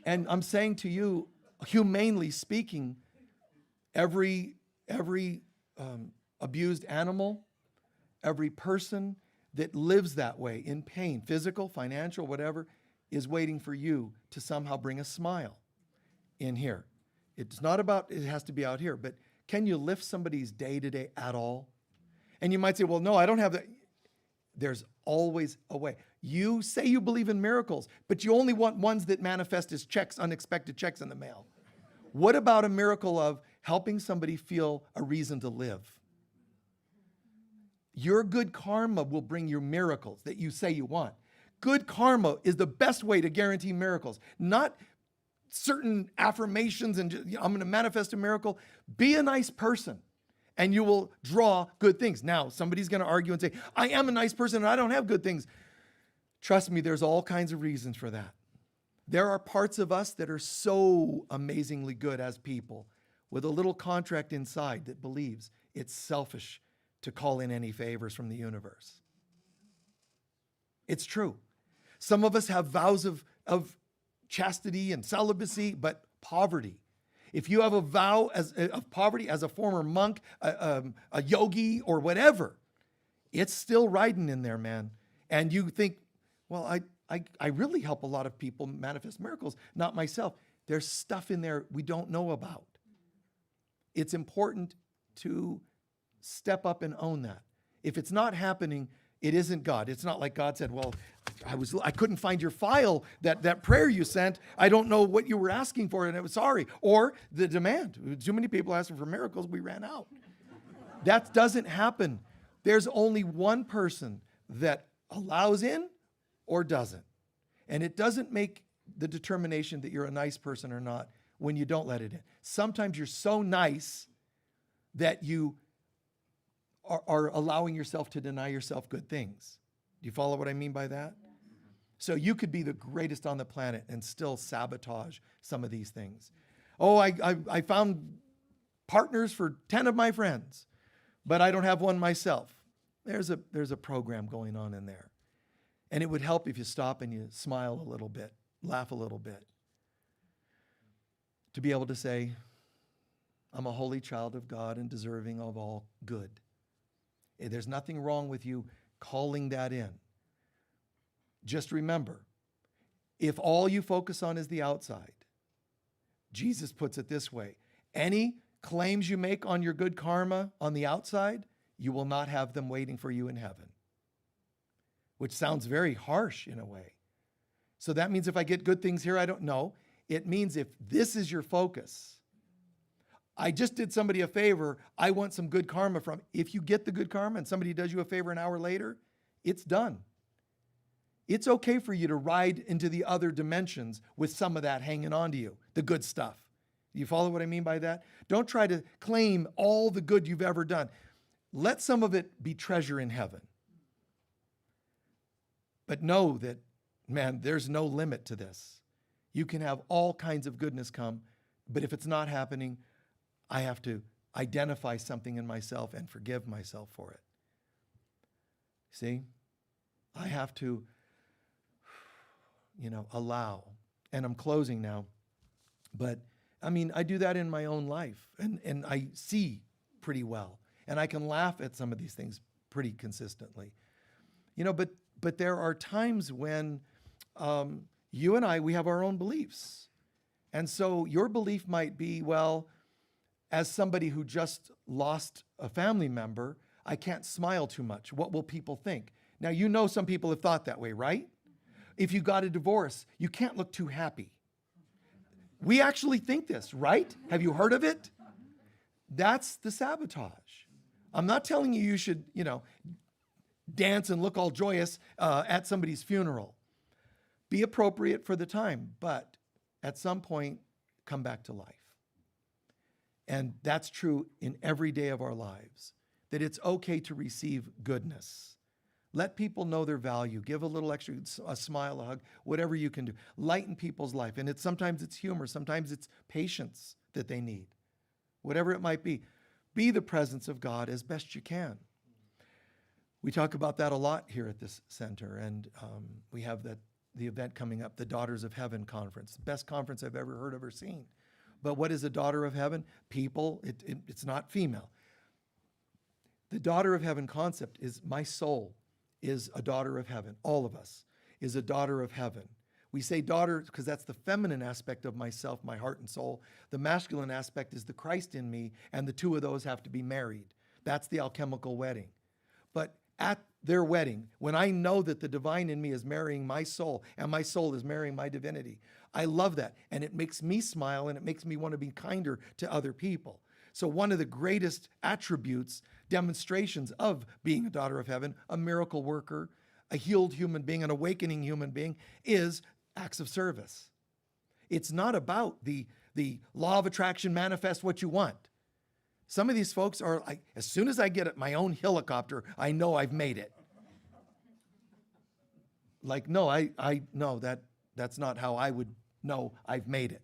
I'm saying to you, humanely speaking, every abused animal, every person that lives that way in pain, physical, financial, whatever, is waiting for you to somehow bring a smile in here. It's not about, it has to be out here, but can you lift somebody's day to day at all? And you might say, well, no, I don't have that. There's always a way. You say you believe in miracles, but you only want ones that manifest as checks, unexpected checks in the mail. What about a miracle of helping somebody feel a reason to live? Your good karma will bring you miracles that you say you want. Good karma is the best way to guarantee miracles, not certain affirmations and I'm going to manifest a miracle. Be a nice person and you will draw good things. Now, somebody's going to argue and say, I am a nice person and I don't have good things. Trust me, there's all kinds of reasons for that. There are parts of us that are so amazingly good as people with a little contract inside that believes it's selfish to call in any favors from the universe. It's true. Some of us have vows of chastity and celibacy, but poverty. If you have a vow of poverty as a former monk, a yogi, or whatever, it's still riding in there, man. And you think, well, I really help a lot of people manifest miracles, not myself. There's stuff in there we don't know about. It's important to step up and own that. If it's not happening, it isn't God. It's not like God said, well, I couldn't find your file, that prayer you sent. I don't know what you were asking for, and I was sorry. Or the demand. Too many people asking for miracles, we ran out. That doesn't happen. There's only one person that allows in or doesn't. And it doesn't make the determination that you're a nice person or not when you don't let it in. Sometimes you're so nice that you are allowing yourself to deny yourself good things. Do you follow what I mean by that? So you could be the greatest on the planet and still sabotage some of these things. Oh, I found partners for 10 of my friends, but I don't have one myself. There's a program going on in there. And it would help if you stop and you smile a little bit, laugh a little bit. To be able to say, I'm a holy child of God and deserving of all good. There's nothing wrong with you calling that in. Just remember, if all you focus on is the outside, Jesus puts it this way, any claims you make on your good karma on the outside, you will not have them waiting for you in heaven. Which sounds very harsh in a way. So that means if I get good things here, I don't know. It means if this is your focus, I just did somebody a favor, I want some good karma from. If you get the good karma and somebody does you a favor an hour later, it's done. It's okay for you to ride into the other dimensions with some of that hanging on to you, the good stuff. You follow what I mean by that? Don't try to claim all the good you've ever done. Let some of it be treasure in heaven. But know that, man, there's no limit to this. You can have all kinds of goodness come, but if it's not happening, I have to identify something in myself and forgive myself for it. See? I have to, allow. And I'm closing now. But, I do that in my own life. And I see pretty well. And I can laugh at some of these things pretty consistently. But there are times when you and I, we have our own beliefs. And so your belief might be, well, as somebody who just lost a family member, I can't smile too much. What will people think? Now, some people have thought that way, right? If you got a divorce, you can't look too happy. We actually think this, right? Have you heard of it? That's the sabotage. I'm not telling you should, dance and look all joyous at somebody's funeral. Be appropriate for the time, but at some point, come back to life. And that's true in every day of our lives, that it's okay to receive goodness. Let people know their value. Give a little extra, a smile, a hug, whatever you can do. Lighten people's life. And sometimes it's humor, sometimes it's patience that they need. Whatever it might be. Be the presence of God as best you can. We talk about that a lot here at this center, and we have the event coming up, the Daughters of Heaven conference, the best conference I've ever heard of or seen. But what is a daughter of heaven? People, it's not female. The daughter of heaven concept is my soul is a daughter of heaven. All of us is a daughter of heaven. We say daughter because that's the feminine aspect of myself, my heart and soul. The masculine aspect is the Christ in me, and the two of those have to be married. That's the alchemical wedding. But at their wedding, when I know that the divine in me is marrying my soul and my soul is marrying my divinity, I love that. And it makes me smile and it makes me want to be kinder to other people. So one of the greatest attributes, demonstrations of being a daughter of heaven, a miracle worker, a healed human being, an awakening human being, is acts of service. It's not about the law of attraction, manifest what you want. Some of these folks are like, as soon as I get my own helicopter, I know I've made it. Like, no, no, that's not how I would know I've made it.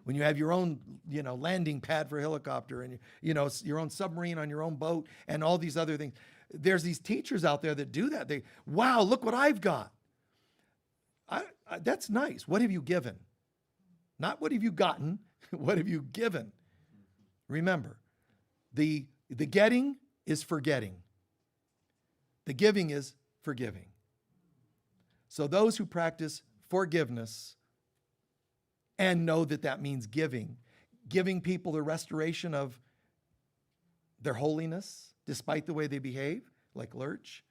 When you have your own, landing pad for a helicopter and, your own submarine on your own boat and all these other things. There's these teachers out there that do that. Wow, look what I've got. That's nice. What have you given? Not what have you gotten, what have you given? Remember, the getting is forgetting. The giving is forgiving. So those who practice forgiveness and know that that means giving people the restoration of their holiness, despite the way they behave, like Lurch,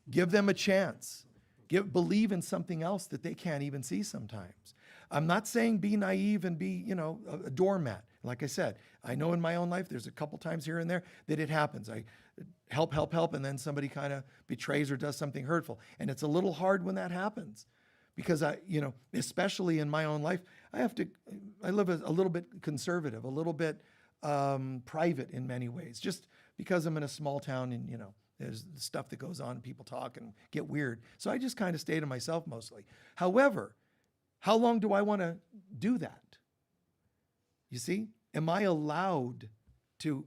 give them a chance. Believe in something else that they can't even see sometimes. I'm not saying be naive and be, a doormat. Like I said, I know in my own life, there's a couple times here and there that it happens. I help, and then somebody kind of betrays or does something hurtful. And it's a little hard when that happens because especially in my own life, I live a little bit conservative, a little bit private in many ways, just because I'm in a small town and, there's stuff that goes on, people talk and get weird. So I just kind of stay to myself mostly. However, how long do I want to do that? You see, am I allowed to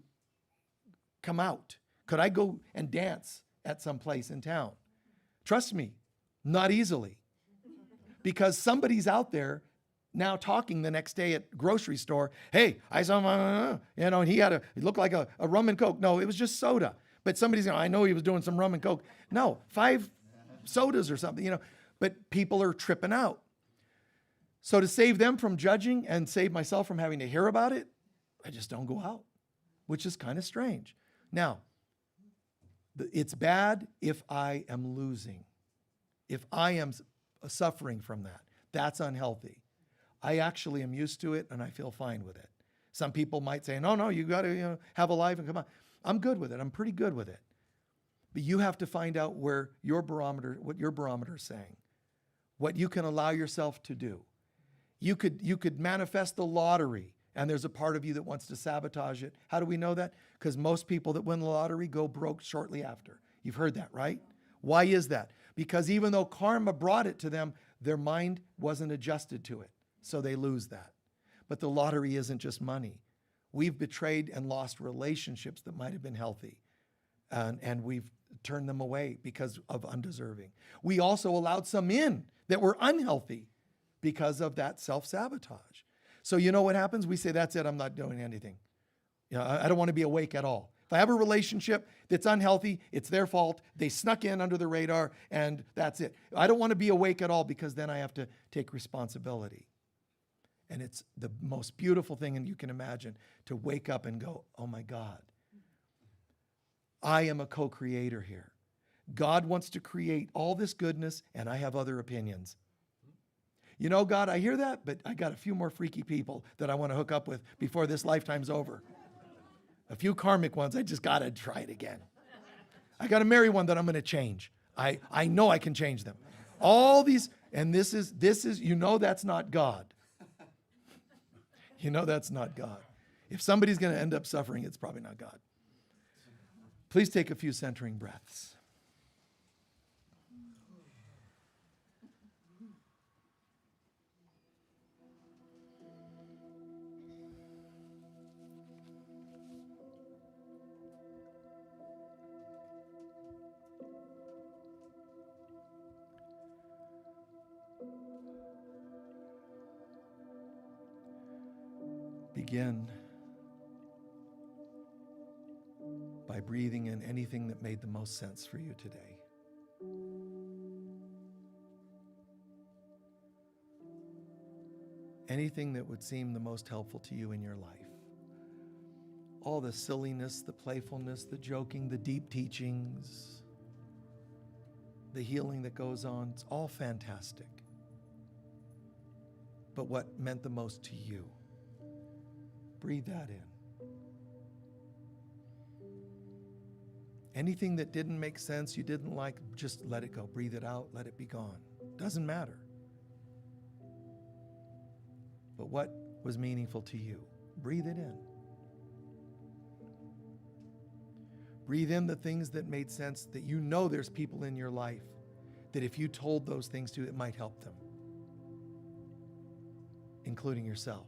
come out? Could I go and dance at some place in town? Trust me, not easily. Because somebody's out there now talking the next day at grocery store, hey, I saw him, and he looked like a rum and Coke. No, it was just soda. But somebody's I know he was doing some rum and Coke. No, 5 sodas or something, but people are tripping out. So to save them from judging and save myself from having to hear about it, I just don't go out, which is kind of strange. Now, it's bad if I am losing, if I am suffering from that. That's unhealthy. I actually am used to it and I feel fine with it. Some people might say, no, you got to have a life and come on. I'm good with it. I'm pretty good with it. But you have to find out what your barometer is saying, what you can allow yourself to do. You could manifest the lottery, and there's a part of you that wants to sabotage it. How do we know that? Because most people that win the lottery go broke shortly after. You've heard that, right? Why is that? Because even though karma brought it to them, their mind wasn't adjusted to it. So they lose that. But the lottery isn't just money. We've betrayed and lost relationships that might have been healthy. And we've turned them away because of undeserving. We also allowed some in that were unhealthy because of that self-sabotage. So you know what happens? We say, that's it, I'm not doing anything. I don't want to be awake at all. If I have a relationship that's unhealthy, it's their fault. They snuck in under the radar and that's it. I don't want to be awake at all because then I have to take responsibility. And it's the most beautiful thing you can imagine to wake up and go, oh my God, I am a co-creator here. God wants to create all this goodness and I have other opinions. God, I hear that, but I got a few more freaky people that I want to hook up with before this lifetime's over. A few karmic ones, I just got to try it again. I got to marry one that I'm going to change. I know I can change them. All these, and this is, that's not God. That's not God. If somebody's going to end up suffering, it's probably not God. Please take a few centering breaths. Begin by breathing in anything that made the most sense for you today. Anything that would seem the most helpful to you in your life. All the silliness, the playfulness, the joking, the deep teachings, the healing that goes on, it's all fantastic. But what meant the most to you? Breathe that in. Anything that didn't make sense, you didn't like, just let it go. Breathe it out, let it be gone. Doesn't matter. But what was meaningful to you? Breathe it in. Breathe in the things that made sense, that you know there's people in your life that if you told those things to, it might help them, including yourself.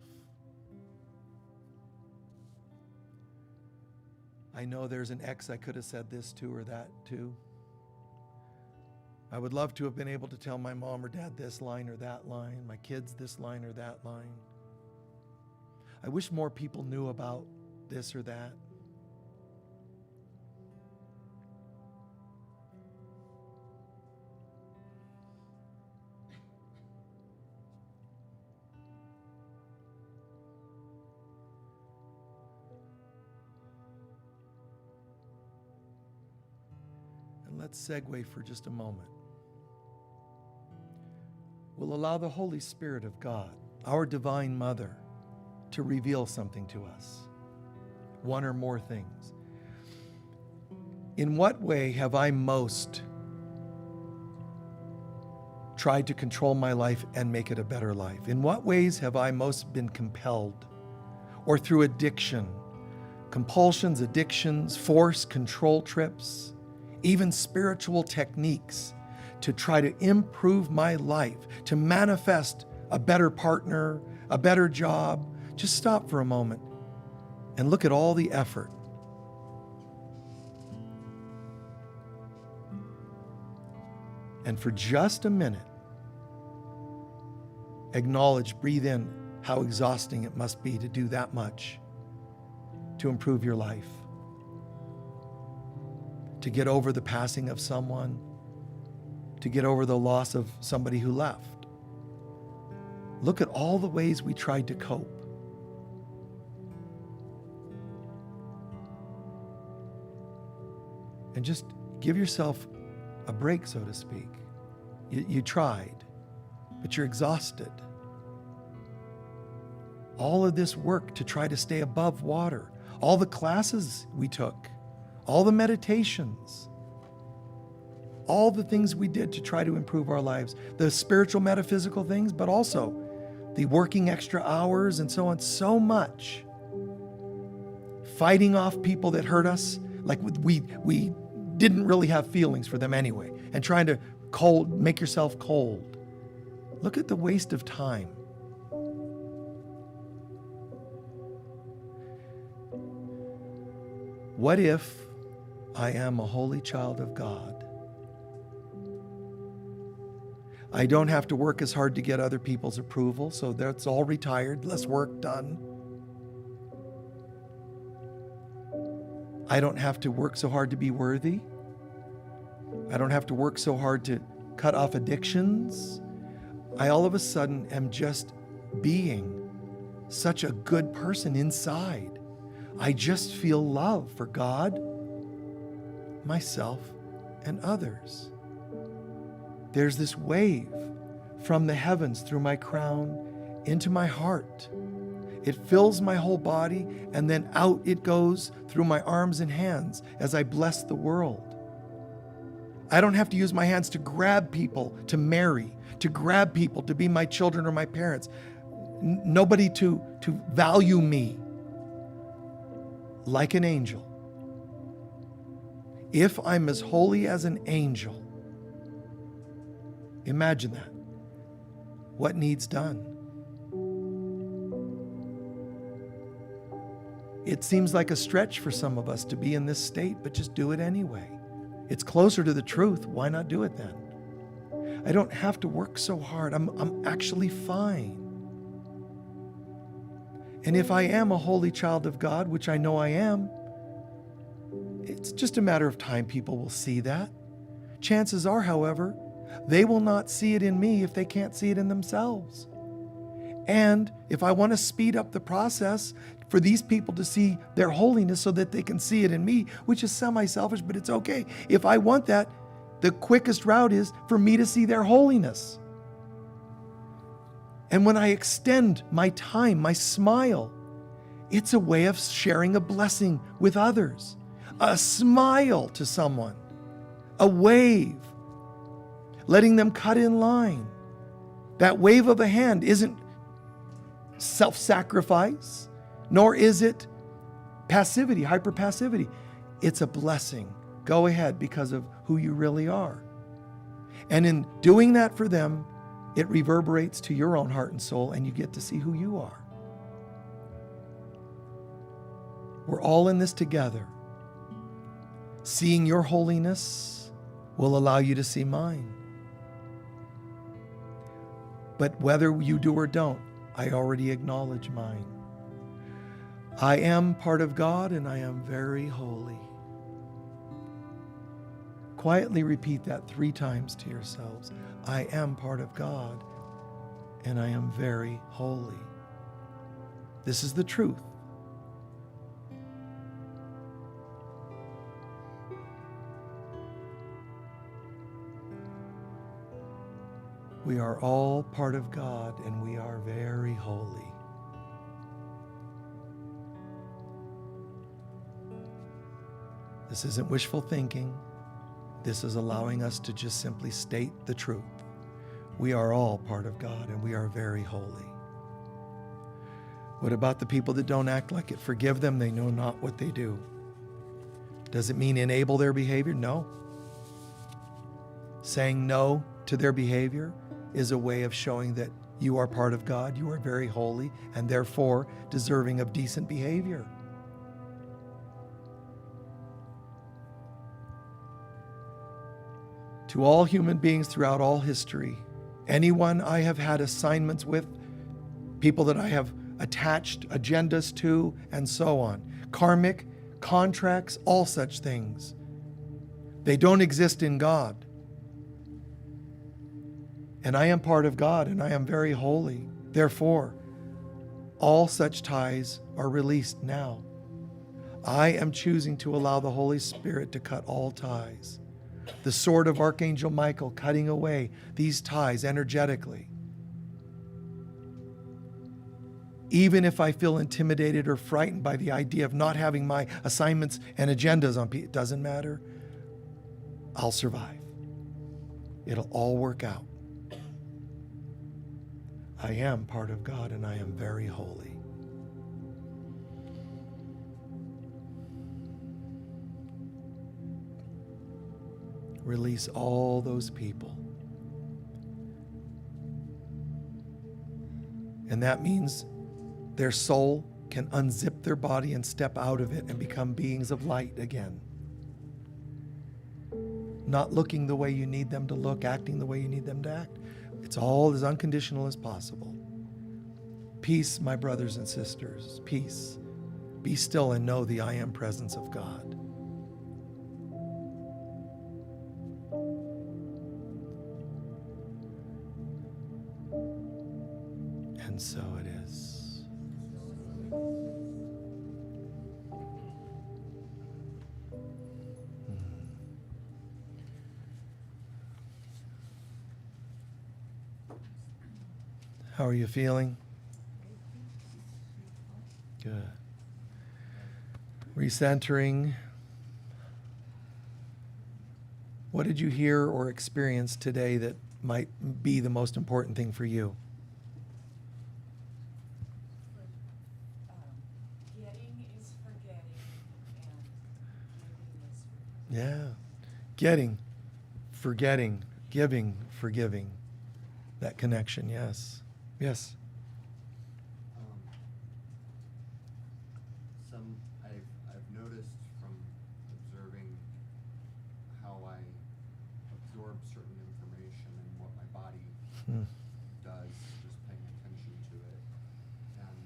I know there's an ex I could have said this to or that to. I would love to have been able to tell my mom or dad this line or that line, my kids this line or that line. I wish more people knew about this or that. Let's segue for just a moment. We'll allow the Holy Spirit of God, our Divine Mother, to reveal something to us. One or more things. In what way have I most tried to control my life and make it a better life? In what ways have I most been compelled, or through addiction, compulsions, addictions, force, control trips, even spiritual techniques to try to improve my life, to manifest a better partner, a better job? Just stop for a moment and look at all the effort. And for just a minute, acknowledge, breathe in how exhausting it must be to do that much to improve your life. To get over the passing of someone, to get over the loss of somebody who left. Look at all the ways we tried to cope. And just give yourself a break, so to speak. You tried, but you're exhausted. All of this work to try to stay above water, all the classes we took, all the meditations, all the things we did to try to improve our lives, the spiritual, metaphysical things, but also the working extra hours and so on, so much. Fighting off people that hurt us, like we didn't really have feelings for them anyway, and trying to make yourself cold. Look at the waste of time. What if I am a holy child of God? I don't have to work as hard to get other people's approval, so that's all retired, less work done. I don't have to work so hard to be worthy. I don't have to work so hard to cut off addictions. I all of a sudden am just being such a good person inside. I just feel love for God, myself, and others. There's this wave from the heavens through my crown into my heart. It fills my whole body, and then out it goes through my arms and hands as I bless the world. I don't have to use my hands to grab people to marry, to grab people to be my children or my parents. Nobody to value me. like an angel, if I'm as holy as an angel, imagine that. What needs done? It seems like a stretch for some of us to be in this state, but just do it anyway. It's closer to the truth. Why not do it then? I don't have to work so hard. I'm actually fine. And if I am a holy child of God, which I know I am, it's just a matter of time people will see that. Chances are, however, they will not see it in me if they can't see it in themselves. And if I want to speed up the process for these people to see their holiness so that they can see it in me, which is semi-selfish, but it's okay. If I want that, the quickest route is for me to see their holiness. And when I extend my time, my smile, it's a way of sharing a blessing with others. A smile to someone, a wave, letting them cut in line. That wave of a hand isn't self-sacrifice, nor is it passivity, hyper-passivity. It's a blessing. Go ahead because of who you really are. And in doing that for them, it reverberates to your own heart and soul, and you get to see who you are. We're all in this together. Seeing your holiness will allow you to see mine. But whether you do or don't, I already acknowledge mine. I am part of God and I am very holy. Quietly repeat that 3 times to yourselves. I am part of God and I am very holy. This is the truth. We are all part of God and we are very holy. This isn't wishful thinking. This is allowing us to just simply state the truth. We are all part of God and we are very holy. What about the people that don't act like it? Forgive them, they know not what they do. Does it mean enable their behavior? No. Saying no to their behavior is a way of showing that you are part of God, you are very holy, and therefore deserving of decent behavior. To all human beings throughout all history, anyone I have had assignments with, people that I have attached agendas to, and so on, karmic contracts, all such things, they don't exist in God. And I am part of God and I am very holy. Therefore, all such ties are released now. I am choosing to allow the Holy Spirit to cut all ties. The sword of Archangel Michael cutting away these ties energetically. Even if I feel intimidated or frightened by the idea of not having my assignments and agendas on people, it doesn't matter. I'll survive. It'll all work out. I am part of God and I am very holy. Release all those people. And that means their soul can unzip their body and step out of it and become beings of light again. Not looking the way you need them to look, acting the way you need them to act. It's all as unconditional as possible. Peace, my brothers and sisters, peace. Be still and know the I am presence of God. And so it is. How are you feeling? Good. Recentering. What did you hear or experience today that might be the most important thing for you? Getting is forgetting. Yeah. Getting, forgetting, giving, forgiving. That connection, yes. Yes. I've noticed from observing how I absorb certain information and what my body Hmm. does, just paying attention to it, and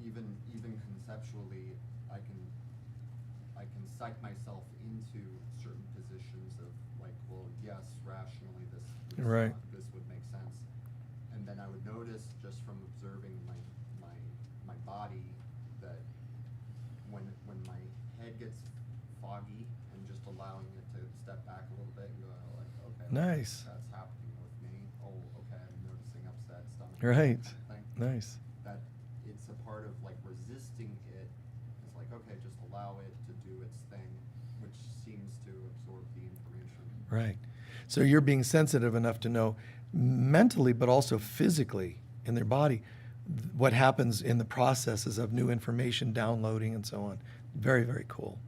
even conceptually, I can psych myself into certain positions of like, well, yes, rationally Right. this would make sense, and then I would notice just from observing my body that when my head gets foggy and just allowing it to step back a little bit and go like, okay, Nice. that's happening with me. Oh, okay, I'm noticing upset stomach. Right. Thing. Nice. That it's a part of like resisting it. It's like, okay, just allow it to do its thing, which seems to absorb the information. Right. So you're being sensitive enough to know mentally, but also physically in their body, what happens in the processes of new information downloading and so on. Very, very cool.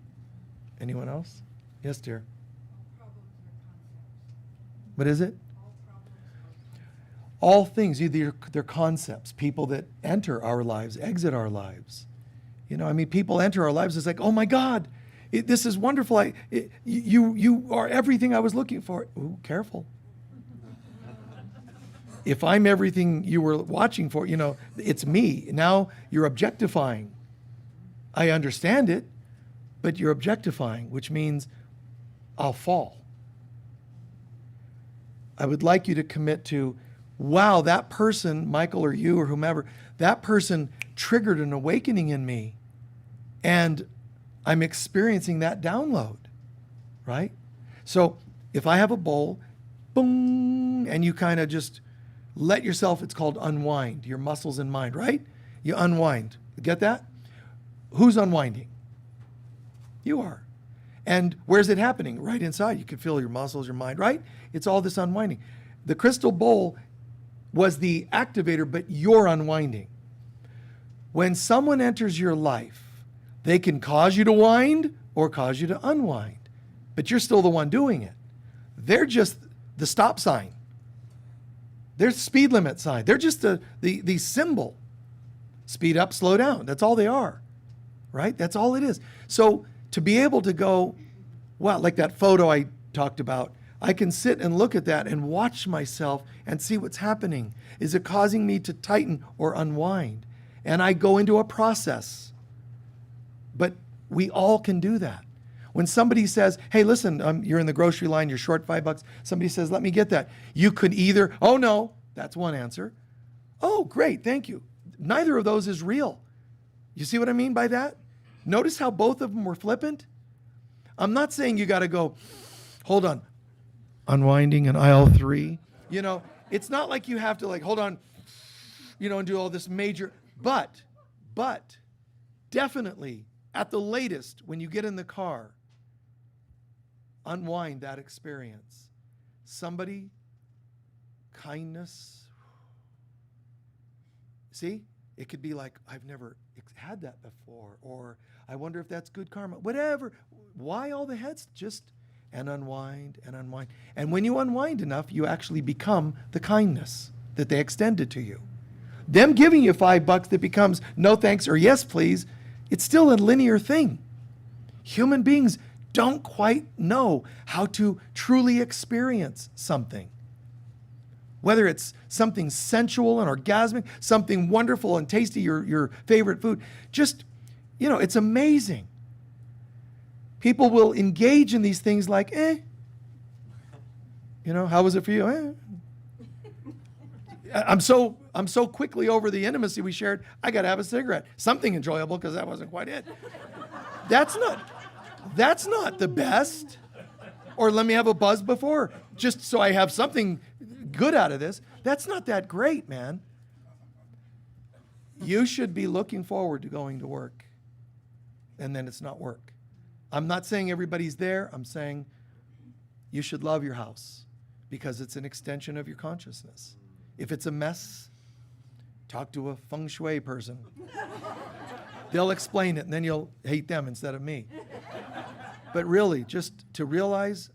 Anyone else? Yes, dear. All problems are concepts. What is it? All problems are concepts. All things, either they're concepts, people that enter our lives, exit our lives. You know, I mean, people enter our lives, it's like, oh my God, this is wonderful. You are everything I was looking for. Ooh, careful. If I'm everything you were watching for, you know, it's me. Now you're objectifying. I understand it, but you're objectifying, which means I'll fall. I would like you to commit to, wow, that person, Michael or you or whomever, that person triggered an awakening in me. And I'm experiencing that download, right? So if I have a bowl, boom, and you kind of just let yourself, it's called unwind, your muscles and mind, right? You unwind. Get that? Who's unwinding? You are. And where's it happening? Right inside. You can feel your muscles, your mind, right? It's all this unwinding. The crystal bowl was the activator, but you're unwinding. When someone enters your life, they can cause you to wind or cause you to unwind, but you're still the one doing it. They're just the stop sign. They're the speed limit sign. They're just the symbol. Speed up, slow down. That's all they are, right? That's all it is. So to be able to go, wow, like that photo I talked about, I can sit and look at that and watch myself and see what's happening. Is it causing me to tighten or unwind? And I go into a process. But we all can do that. When somebody says, hey, listen, you're in the grocery line, you're short $5. Somebody says, let me get that. You could either, oh no, that's one answer. Oh, great, thank you. Neither of those is real. You see what I mean by that? Notice how both of them were flippant? I'm not saying you got to go, hold on, unwinding in aisle 3. You know, it's not like you have to like, hold on, you know, and do all this major, but definitely at the latest, when you get in the car, unwind that experience. Somebody, kindness. See, it could be like, I've never had that before, or I wonder if that's good karma, whatever. Why all the heads? Just and unwind and unwind. And when you unwind enough, you actually become the kindness that they extended to you. Them giving you $5 that becomes no thanks or yes please, it's still a linear thing. Human beings don't quite know how to truly experience something. Whether it's something sensual and orgasmic, something wonderful and tasty, your favorite food, just, you know, it's amazing. People will engage in these things like, you know, how was it for you? I'm so quickly over the intimacy we shared, I got to have a cigarette. Something enjoyable because that wasn't quite it. That's not the best. Or let me have a buzz before, just so I have something good out of this. That's not that great, man. You should be looking forward to going to work, and then it's not work. I'm not saying everybody's there. I'm saying you should love your house because it's an extension of your consciousness. If it's a mess, talk to a feng shui person. They'll explain it, and then you'll hate them instead of me. But really, just to realize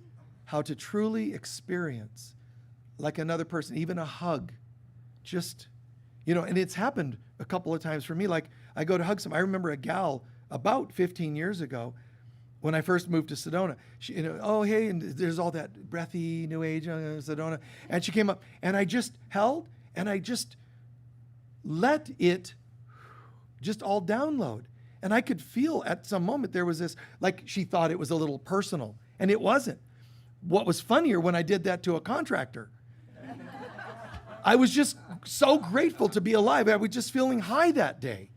how to truly experience, like another person, even a hug, just, and it's happened a couple of times for me. Like, I go to hug I remember a gal about 15 years ago when I first moved to Sedona. She, oh, hey, and there's all that breathy new age Sedona. And she came up, and I just held, and I just let it just all download. And I could feel at some moment there was this, like she thought it was a little personal, and it wasn't. What was funnier when I did that to a contractor, I was just so grateful to be alive. I was just feeling high that day.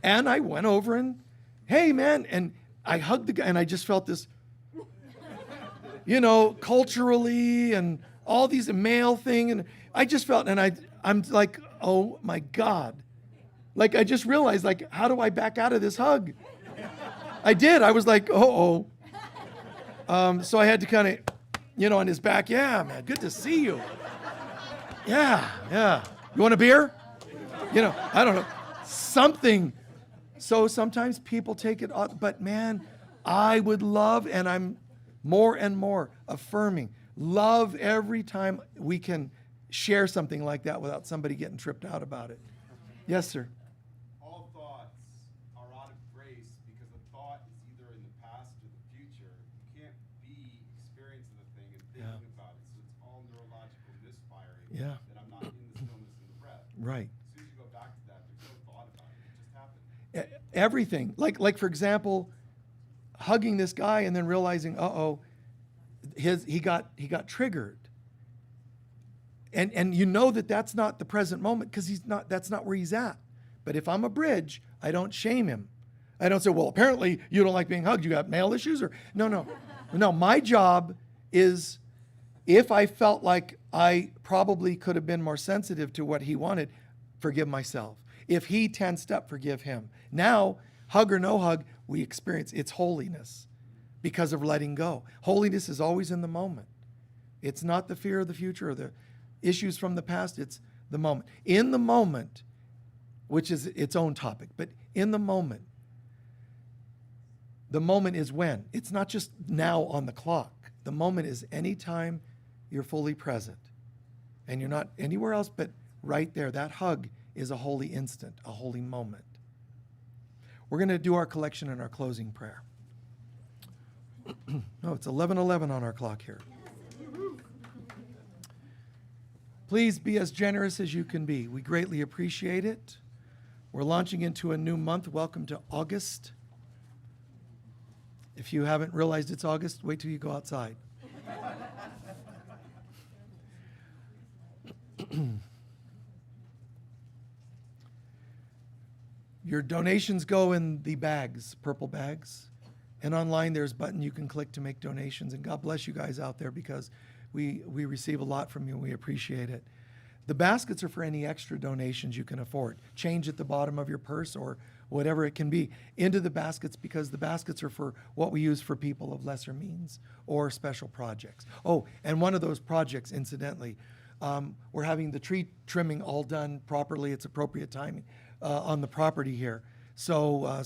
And I went over and, hey, man, and I hugged the guy, and I just felt this, culturally and all these male thing. And I just felt, and I'm like, oh my God. Like, I just realized, like, how do I back out of this hug? I did. I was like, so I had to kind of, on his back, yeah, man, good to see you. Yeah. You want a beer? I don't know. Something. So sometimes people take it off, but man, I would love, and I'm more and more affirming, love every time we can share something like that without somebody getting tripped out about it. Yes, sir. All thoughts are out of grace because a thought is either in the past or the future. You can't be experiencing the thing and thinking about it. So it's all neurological misfiring. Yeah. That I'm not in the stillness in the breath. Right. As soon as you go back to that, there's no thought about it. It just happened. Everything. Like for example, hugging this guy and then realizing, he got triggered. And that's not the present moment because that's not where he's at. But if I'm a bridge, I don't shame him. I don't say, well, apparently you don't like being hugged. You got male issues or no. No, my job is, if I felt like I probably could have been more sensitive to what he wanted, forgive myself. If he tensed up, forgive him. Now, hug or no hug, we experience its holiness because of letting go. Holiness is always in the moment. It's not the fear of the future or the issues from the past. It's the moment. In the moment, which is its own topic, but in the moment is when. It's not just now on the clock. The moment is anytime you're fully present and you're not anywhere else but right there. That hug is a holy instant, a holy moment. We're going to do our collection and our closing prayer. No, it's 11:11 on our clock here. Please be as generous as you can be. We greatly appreciate it. We're launching into a new month. Welcome to August. If you haven't realized it's August, wait till you go outside. Your donations go in the bags, purple bags. And online there's a button you can click to make donations. And God bless you guys out there because we receive a lot from you and we appreciate it. The baskets are for any extra donations you can afford. Change at the bottom of your purse or whatever it can be into the baskets, because the baskets are for what we use for people of lesser means or special projects. Oh, and one of those projects, incidentally, we're having the tree trimming all done properly. It's appropriate timing on the property here. So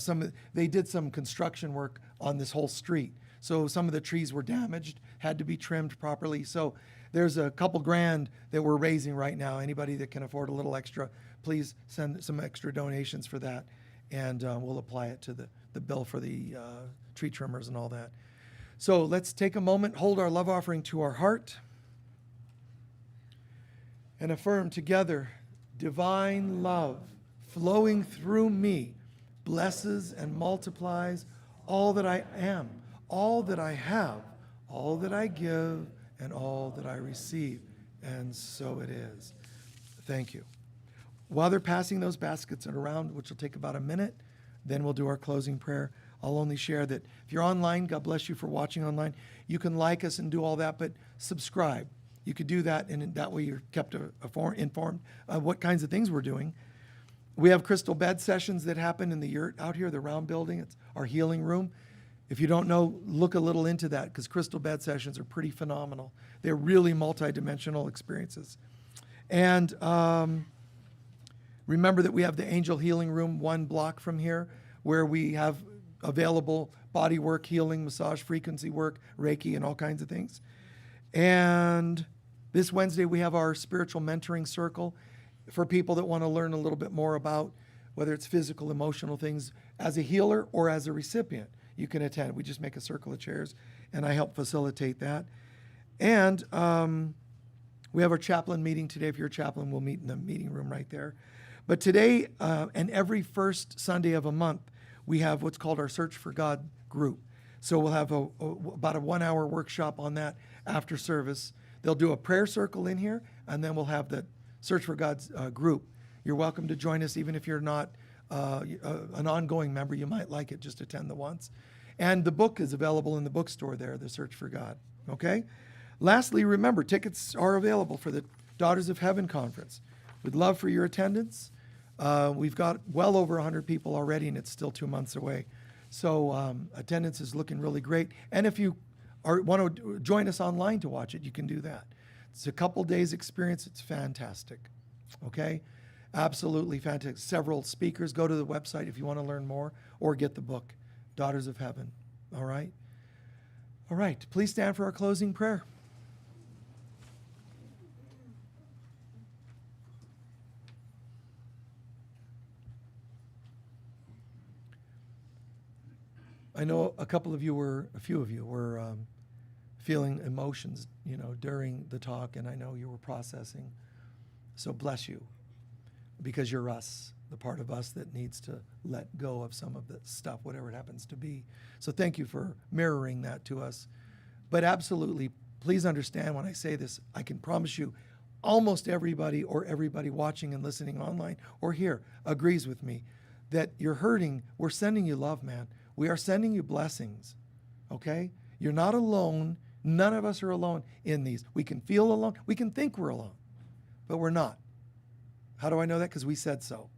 they did some construction work on this whole street. So some of the trees were damaged, had to be trimmed properly. So there's a couple grand that we're raising right now. Anybody that can afford a little extra, please send some extra donations for that. And we'll apply it to the bill for the tree trimmers and all that. So let's take a moment, hold our love offering to our heart, and affirm together, divine love flowing through me blesses and multiplies all that I am, all that I have, all that I give, and all that I receive. And so it is. Thank you. While they're passing those baskets around, which will take about a minute, then we'll do our closing prayer. I'll only share that if you're online, God bless you for watching online. You can like us and do all that, but subscribe. You could do that, and that way you're kept informed of what kinds of things we're doing. We have crystal bed sessions that happen in the yurt out here, the round building. It's our healing room. If you don't know, look a little into that, because crystal bed sessions are pretty phenomenal. They're really multidimensional experiences. And remember that we have the angel healing room 1 block from here, where we have available body work, healing, massage, frequency work, Reiki, and all kinds of things. And this Wednesday, we have our spiritual mentoring circle for people that want to learn a little bit more about whether it's physical, emotional things as a healer or as a recipient. You can attend. We just make a circle of chairs, and I help facilitate that. And we have our chaplain meeting today. If you're a chaplain, we'll meet in the meeting room right there. But today and every first Sunday of a month, we have what's called our Search for God group. So we'll have about a 1 hour workshop on that after service. They'll do a prayer circle in here, and then we'll have the Search for God's group. You're welcome to join us, even if you're not an ongoing member. You might like it, just attend the once. And the book is available in the bookstore there, The Search for God. Okay? Lastly, remember, tickets are available for the Daughters of Heaven conference. We'd love for your attendance. We've got well over 100 people already, and it's still 2 months away. So attendance is looking really great. And if you want to join us online to watch it, you can do that. It's a couple days experience. It's fantastic. Okay? Absolutely fantastic. Several speakers. Go to the website if you want to learn more or get the book, Daughters of Heaven. All right? All right. Please stand for our closing prayer. I know a few of you were feeling emotions, during the talk, and I know you were processing. So bless you, because you're us, the part of us that needs to let go of some of the stuff, whatever it happens to be. So thank you for mirroring that to us. But absolutely, please understand when I say this, I can promise you almost everybody or everybody watching and listening online or here agrees with me that you're hurting. We're sending you love, man. We are sending you blessings, okay? You're not alone. None of us are alone in these. We can feel alone. We can think we're alone, but we're not. How do I know that? Because we said so.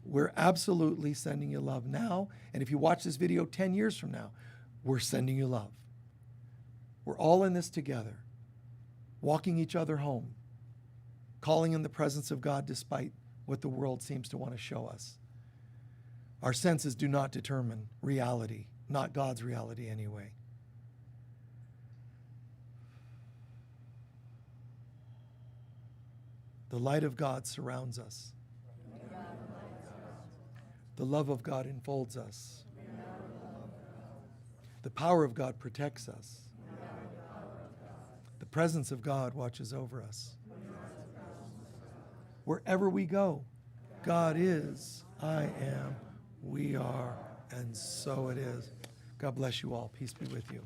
We're absolutely sending you love now. And if you watch this video 10 years from now, we're sending you love. We're all in this together, walking each other home, calling in the presence of God despite what the world seems to want to show us. Our senses do not determine reality, not God's reality anyway. The light of God surrounds us. The love of God enfolds us. The power of God protects us. The presence of God watches over us. Wherever we go, God is, I am, we are, and so it is. God bless you all. Peace be with you.